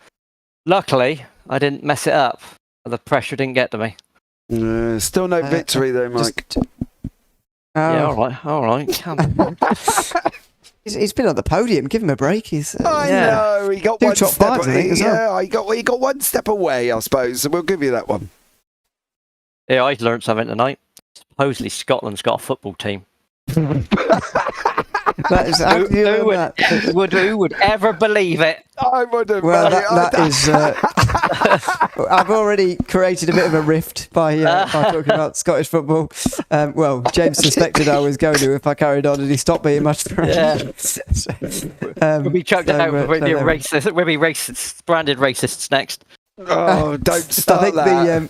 luckily, I didn't mess it up. The pressure didn't get to me. Still no victory though, Mike. Yeah, all right. Come on. He's been on the podium. Give him a break. I know. He got one top step. Fives, I think, as well. He got one step away, I suppose. So we'll give you that one. Yeah, I learned something tonight. Supposedly Scotland's got a football team. Who would ever believe it? I wouldn't. Well, that is. I've already created a bit of a rift by talking about Scottish football. Well, James suspected I was going to if I carried on, and he stopped being much through. Yeah. We'll be chucked out. We'll be racist, branded racists next. Oh, don't start that.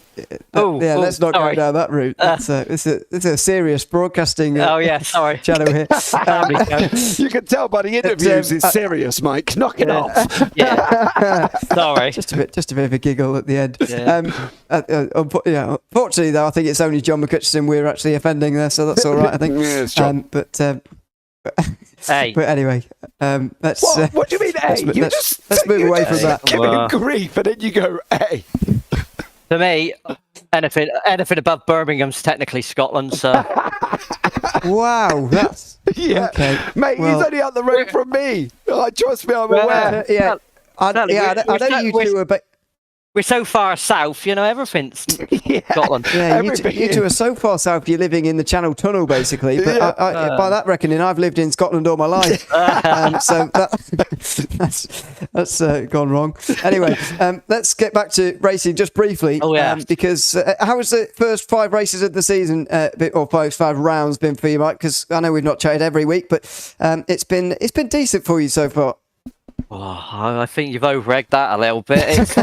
Let's not go down that route. It's a serious broadcasting channel here. You can tell by the interviews it's serious, Mike. Knock it off. Yeah. Sorry. Just a bit of a giggle at the end. Yeah. Unfortunately, though, I think it's only John McCutcheon we're actually offending there, so that's all right, I think. Yes, John. Hey. But anyway, let's. What do you mean, hey? Let's move away from that. Give him grief, and then you go, hey. For me, anything above Birmingham's technically Scotland. So. Wow, that's okay, mate. He's only up the road from me. Trust me, I'm aware. I know you two are, but. We're so far south, everything's Scotland. Yeah, you two are so far south, you're living in the Channel Tunnel, basically. But by that reckoning, I've lived in Scotland all my life. So that's gone wrong. Anyway, let's get back to racing just briefly. Oh, yeah. Because how has the first 5 races of the season, or first 5 rounds, been for you, Mike? Because I know we've not chatted every week, but it's been decent for you so far. Oh, I think you've over-egged that a little bit. It's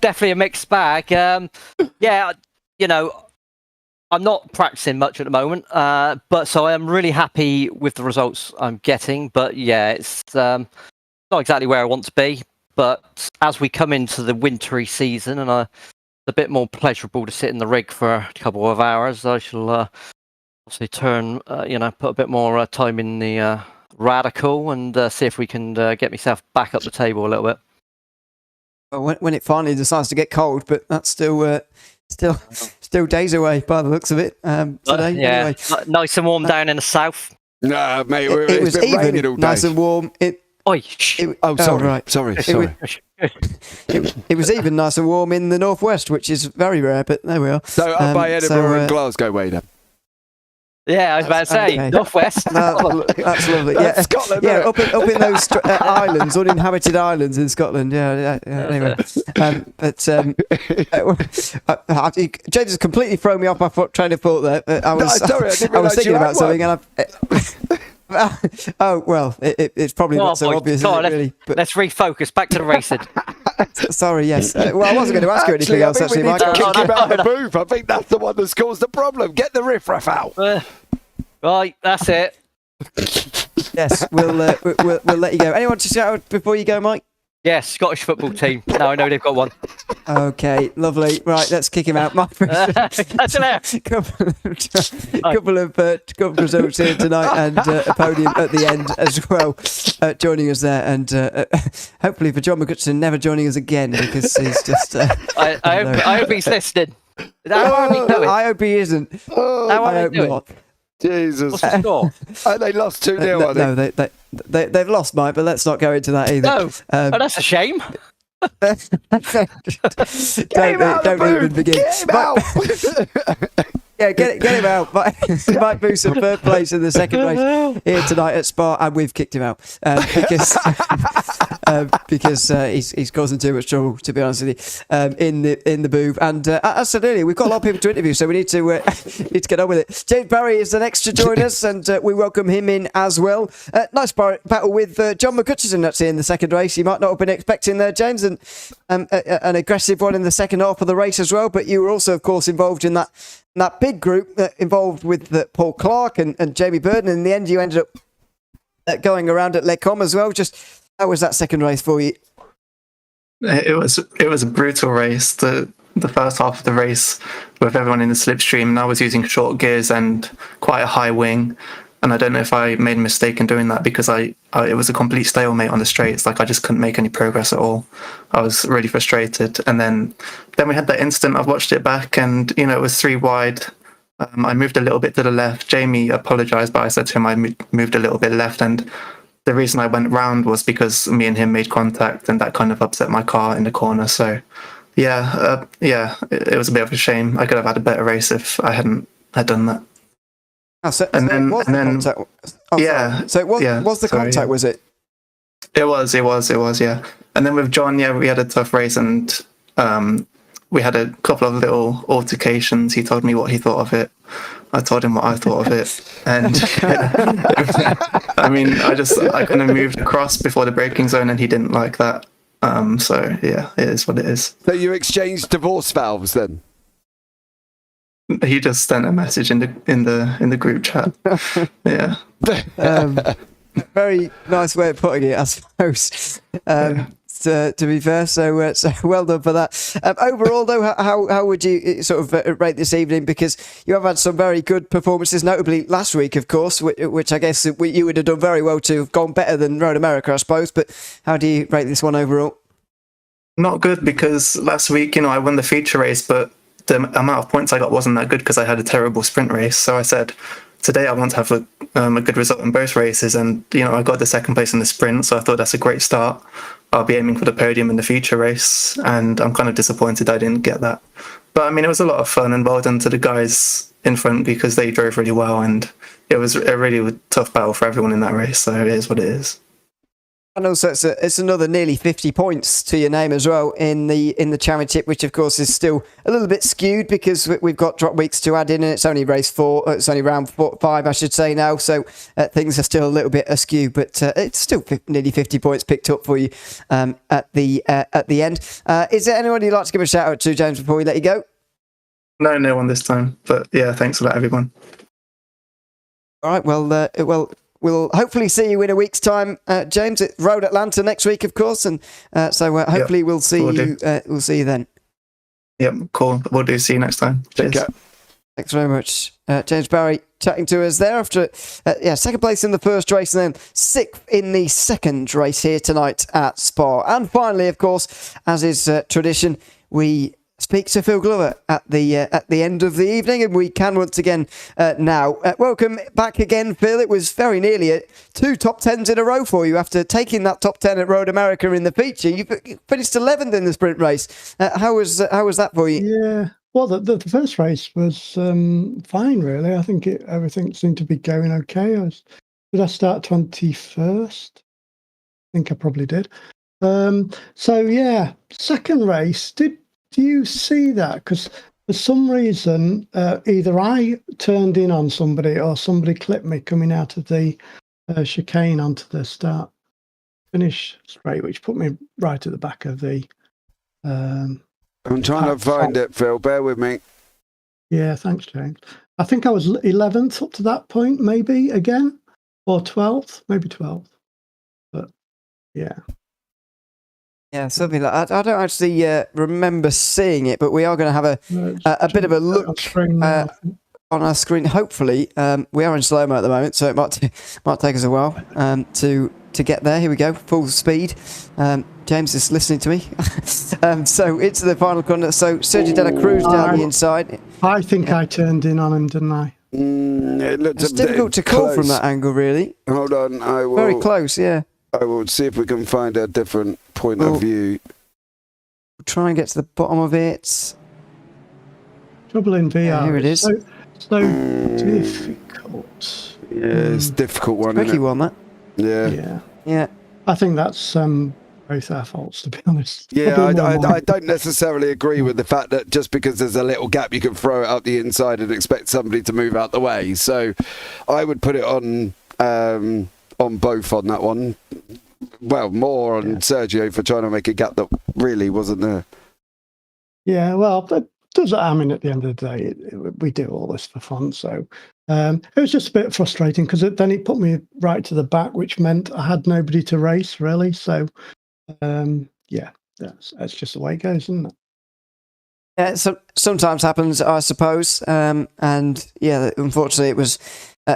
definitely a mixed bag. I'm not practicing much at the moment, but so I am really happy with the results I'm getting. But yeah, it's not exactly where I want to be. But as we come into the wintry season, and it's a bit more pleasurable to sit in the rig for a couple of hours, I shall obviously put a bit more time in the Radical and see if we can get myself back up the table a little bit. Well, when it finally decides to get cold, but that's still days away by the looks of it. Today, anyway. Nice and warm down in the south. No, mate, it was been raining even all day. nice and warm. Sorry. It was even nice and warm in the northwest, which is very rare. But there we are. So up by Edinburgh and Glasgow way then. Yeah, I was about to say northwest. That's lovely. Yeah, Scotland. Yeah, up in those islands, uninhabited islands in Scotland. Yeah. Anyway, James has completely thrown me off my train of thought there. I was thinking about something, and it's probably not so obvious, really. But let's refocus. Back to the racing. Sorry, yes. Well, I wasn't going to ask you anything else, actually, Mike. Kick him out the booth. I think that's the one that's caused the problem. Get the riffraff out. Right, that's it. Yes, we'll let you go. Anyone to shout out before you go, Mike? Yes, Scottish football team. Now I know they've got one. Okay, lovely. Right, let's kick him out. That's hilarious. couple of results here tonight, and a podium at the end as well. Joining us there, and hopefully for John McCutcheon never joining us again, because he's just. I hope he's listening. I hope he isn't. I hope not. Jesus. What's the score? They lost 2-0, I think. No, they've lost, Mike, but let's not go into that either. No, that's a shame. don't even begin. Get him out! Yeah, get him out. Mike Booster, third place in the second race here tonight at Spa, and we've kicked him out because he's causing too much trouble, to be honest with you, in the booth. And as I said earlier, we've got a lot of people to interview, so we need to get on with it. James Barry is the next to join us, and we welcome him in as well. Nice battle with John McCutcheon actually in the second race. You might not have been expecting there, James, and an aggressive one in the second half of the race as well. But you were also, of course, involved in that big group involved with Paul Clark and Jamie Burden. In the end, you ended up going around at Les Combes as well. Just how was that second race for you? It was a brutal race. The first half of the race with everyone in the slipstream, and I was using short gears and quite a high wing. And I don't know if I made a mistake in doing that, because it was a complete stalemate on the straights. Like, I just couldn't make any progress at all. I was really frustrated. And then we had that incident. I've watched it back, and it was 3 wide. I moved a little bit to the left. Jamie apologised, but I said to him I moved a little bit left. And the reason I went round was because me and him made contact, and that kind of upset my car in the corner. So, it was a bit of a shame. I could have had a better race if I hadn't had done that. Was the contact, was it? It was, yeah. And then with John, we had a tough race, and we had a couple of little altercations. He told me what he thought of it. I told him what I thought of it. And I mean, I kind of moved across before the braking zone, and he didn't like that. So yeah, it is what it is. So you exchanged divorce valves then? He just sent a message in the group chat. Yeah. Very nice way of putting it, I suppose. To be fair, so well done for that. Overall, though, how would you sort of rate this evening? Because you have had some very good performances, notably last week, of course, which I guess you would have done very well to have gone better than Road America, I suppose. But how do you rate this one overall? Not good, because last week, I won the feature race, but the amount of points I got wasn't that good because I had a terrible sprint race. So I said, today I want to have a good result in both races, and I got the second place in the sprint, so I thought that's a great start. I'll be aiming for the podium in the feature race, and I'm kind of disappointed I didn't get that. But I mean, it was a lot of fun, and well done to the guys in front, because they drove really well, and it was a really tough battle for everyone in that race. So it is what it is. And also, it's another nearly 50 points to your name as well in the championship, which of course is still a little bit skewed because we've got drop weeks to add in, and it's only race 4. It's only round 5, I should say now. So things are still a little bit askew, but it's still nearly 50 points picked up for you at the end. Is there anyone you'd like to give a shout out to, James, before we let you go? No one this time. But yeah, thanks for that, everyone. All right. Well. We'll hopefully see you in a week's time, James, at Road Atlanta next week, of course, and so hopefully we'll see you. We'll see you then. Yep, cool. We'll do. See you next time. Cheers. Thanks very much, James Barry, chatting to us there after second place in the first race and then 6th in the second race here tonight at Spa. And finally, of course, as is tradition, we speak to Phil Glover at the end of the evening, and we can once again now. Welcome back again, Phil. It was very nearly 2 top 10s in a row for you after taking that top 10 at Road America in the feature. You finished 11th in the sprint race. How was that for you? Yeah, well, the first race was fine, really. I think everything seemed to be going okay. Did I start 21st? I think I probably did. So yeah, second race. Do you see that? Because for some reason, either I turned in on somebody or somebody clipped me coming out of the chicane onto the start-finish straight, which put me right at the back of the... I'm trying to find it, Phil. Bear with me. Yeah, thanks, James. I think I was 11th up to that point, maybe, again. Or 12th, maybe 12th. But, yeah. Yeah, something like that. I don't actually remember seeing it, but we are going to have a bit of a look on our screen. Hopefully, we are in slow-mo at the moment, so it might take us a while to get there. Here we go, full speed. James is listening to me. So it's the final corner. So Sergio De La Cruz down the inside. I think I turned in on him, didn't I? It looked It's difficult to call from that angle, really. Hold on, I will. Very close, yeah. I will see if we can find a different point of view. We'll try and get to the bottom of it. Trouble in VR. Yeah, here it is. So difficult. Yeah, it's a difficult one. Tricky one, that. Yeah. I think that's both our faults, to be honest. Yeah, I don't necessarily agree with the fact that just because there's a little gap, you can throw it up the inside and expect somebody to move out the way. So I would put it on both on that one. Well, more on Sergio for trying to make a gap that really wasn't there. Yeah, well, that does. I mean, at the end of the day, we do all this for fun. So it was just a bit frustrating because then it put me right to the back, which meant I had nobody to race really. So that's just the way it goes, isn't it? Yeah, sometimes happens, I suppose. And yeah, unfortunately, it was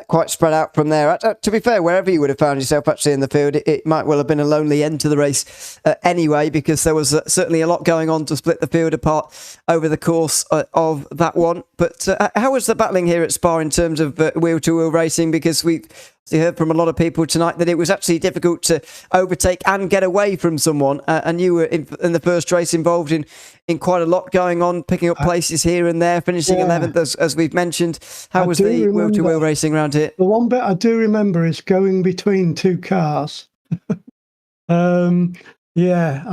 quite spread out from there. To be fair, wherever you would have found yourself actually in the field, it might well have been a lonely end to the race anyway, because there was certainly a lot going on to split the field apart over the course of that one. But how was the battling here at Spa in terms of wheel-to-wheel racing? Because we heard from a lot of people tonight that it was actually difficult to overtake and get away from someone. And you were in the first race involved in quite a lot going on, picking up places here and there, finishing 11th, as we've mentioned. How was the wheel-to-wheel racing around here? The one bit I do remember is going between two cars. I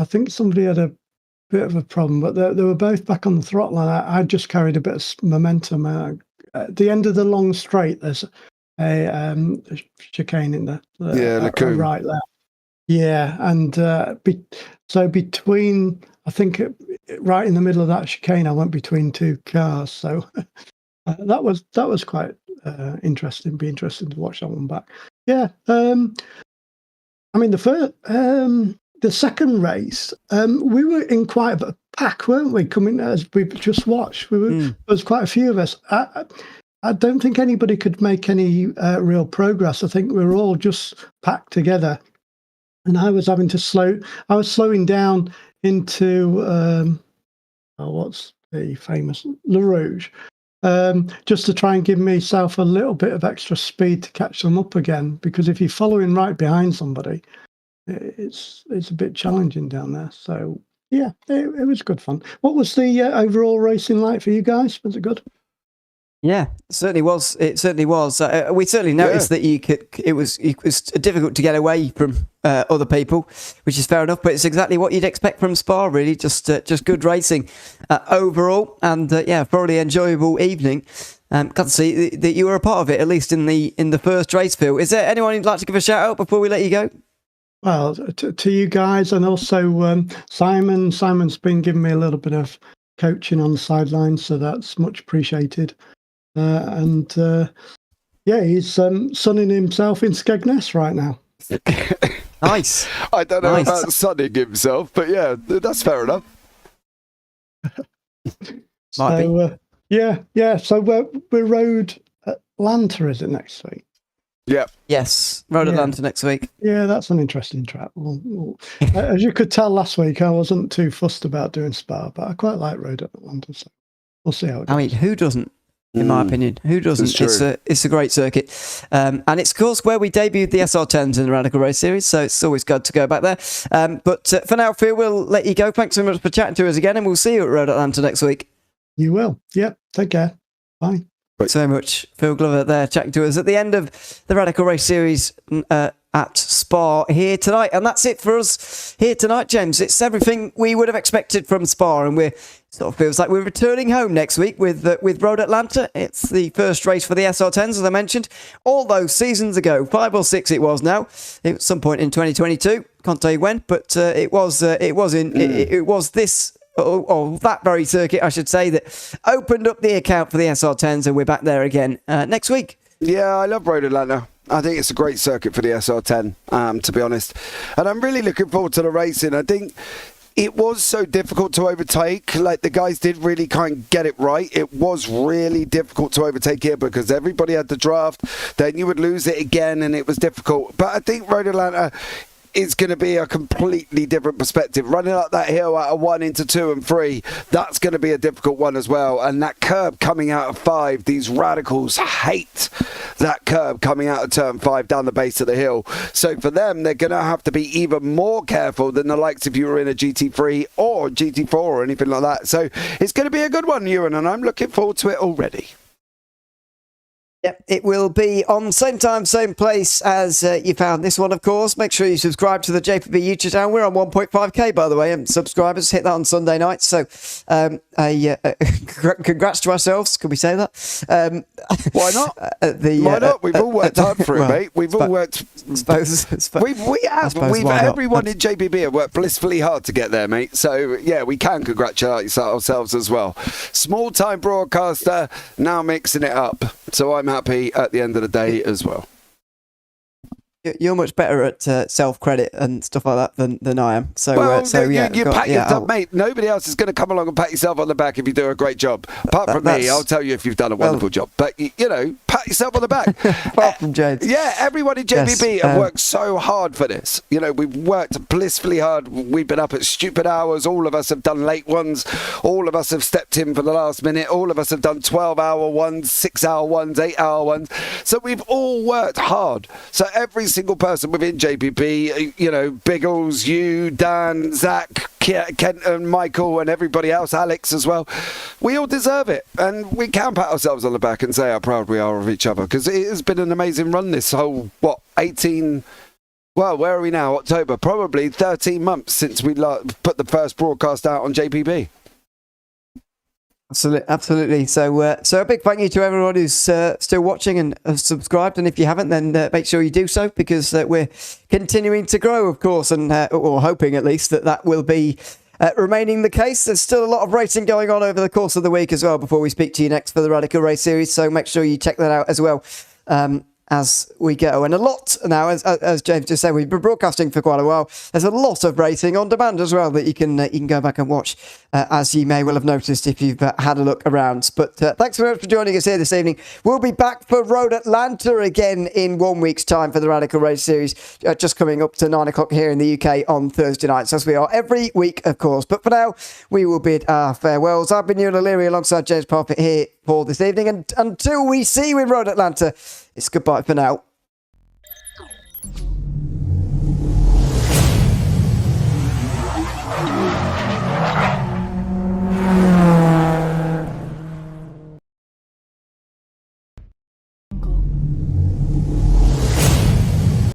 think somebody had a bit of a problem, but they were both back on the throttle, and I just carried a bit of momentum. At the end of the long straight, there's a chicane in there. Right there. Yeah, and so between, I think, right in the middle of that chicane, I went between two cars. So that was quite interesting. Be interesting to watch that one back. Yeah, I mean the second race, we were in quite a pack, weren't we? Coming as we just watched, there was quite a few of us. I don't think anybody could make any real progress. I think we were all just packed together, and I was having to I was slowing down into what's the famous Le Rouge, just to try and give myself a little bit of extra speed to catch them up again. Because if you're following right behind somebody, it's a bit challenging down there. So yeah, it was good fun. What was the overall racing like for you guys? Was it good? Yeah, it certainly was. It certainly was. We certainly noticed that it was difficult to get away from other people, which is fair enough. But it's exactly what you'd expect from Spa, really. Just good racing overall, and probably enjoyable evening. Got to see that you were a part of it, at least in the first race, Phil. Is there anyone you'd like to give a shout out before we let you go? Well, to you guys, and also Simon. Simon's been giving me a little bit of coaching on the sidelines, so that's much appreciated. He's sunning himself in Skegness right now. Nice. I don't know about sunning himself, but yeah, that's fair enough. So we rode Atlanta, is it next week? Yeah. Yes, Road Atlanta next week. Yeah, that's an interesting track. As you could tell last week, I wasn't too fussed about doing Spa, but I quite like Road Atlanta, so we'll see how it goes. I mean, who doesn't? In my opinion, who doesn't? It's a great circuit, and it's of course where we debuted the SR10s in the Radical Race Series, so it's always good to go back there. But for now, Phil, we'll let you go. Thanks so much for chatting to us again, and we'll see you at Road Atlanta next week. You will. Yep. Take care. Bye. Thanks so much, Phil Glover there, chatting to us at the end of the Radical Race Series at Spa here tonight. And that's it for us here tonight, James. It's everything we would have expected from Spa, and it sort of feels like we're returning home next week with Road Atlanta. It's the first race for the SR10s, as I mentioned, all those seasons ago, 5 or 6 it was now, at some point in 2022. Can't tell you when, but it was this... or that very circuit, I should say, that opened up the account for the SR10s, and we're back there again next week. Yeah, I love Road Atlanta. I think it's a great circuit for the SR10, to be honest. And I'm really looking forward to the racing. I think It was so difficult to overtake. Like, the guys did really kind of get it right. It was really difficult to overtake here because everybody had the draft. Then you would lose it again, and it was difficult. But I think Road Atlanta is going to be a completely different perspective. Running up that hill out of 1 into 2 and 3, that's going to be a difficult one as well. And that curb coming out of 5, these radicals hate that curb coming out of turn 5 down the base of the hill. So for them, they're going to have to be even more careful than the likes if you were in a GT3 or GT4 or anything like that. So it's going to be a good one, Ewan, and I'm looking forward to it already. Yep, it will be on same time, same place as you found this one, of course. Make sure you subscribe to the JPB YouTube channel. We're on 1.5k, by the way, and subscribers hit that on Sunday night. So, congrats to ourselves. Could we say that? Why not? Why not? We've all worked hard for it, mate. We've all worked. Everyone in JPB have worked blissfully hard to get there, mate. So, yeah, we can congratulate ourselves as well. Small-time broadcaster, now mixing it up. So I'm happy at the end of the day as well. You're much better at self-credit and stuff like that than I am. So, you pat yourself, mate. Nobody else is going to come along and pat yourself on the back if you do a great job. Apart from me, I'll tell you if you've done a wonderful job. But, pat yourself on the back. Apart from James. Yeah, everyone in JPB have worked so hard for this. We've worked blissfully hard. We've been up at stupid hours. All of us have done late ones. All of us have stepped in for the last minute. All of us have done 12-hour ones, 6-hour ones, 8-hour ones. So we've all worked hard. So every single person within JPB, Biggles, you, Dan, Zach, Kent and Michael and everybody else, Alex as well, we all deserve it, and we can pat ourselves on the back and say how proud we are of each other, because it has been an amazing run this whole, 18, well, where are we now, October, probably 13 months since we put the first broadcast out on JPB. Absolutely. So a big thank you to everyone who's still watching and has subscribed. And if you haven't, then make sure you do so, because we're continuing to grow, of course, and or hoping at least that will be remaining the case. There's still a lot of racing going on over the course of the week as well before we speak to you next for the Radical Race Series. So make sure you check that out as well. As we go, and a lot now, as James just said, we've been broadcasting for quite a while. There's a lot of racing on demand as well that you can go back and watch, as you may well have noticed if you've had a look around. But thanks very much for joining us here this evening. We'll be back for Road Atlanta again in 1 week's time for the Radical Race Series, just coming up to 9 o'clock here in the UK on Thursday nights, as we are every week, of course. But for now, we will bid our farewells. I've been Ewan O'Leary alongside James Parfitt here for this evening, and until we see you in Road Atlanta, it's goodbye for now.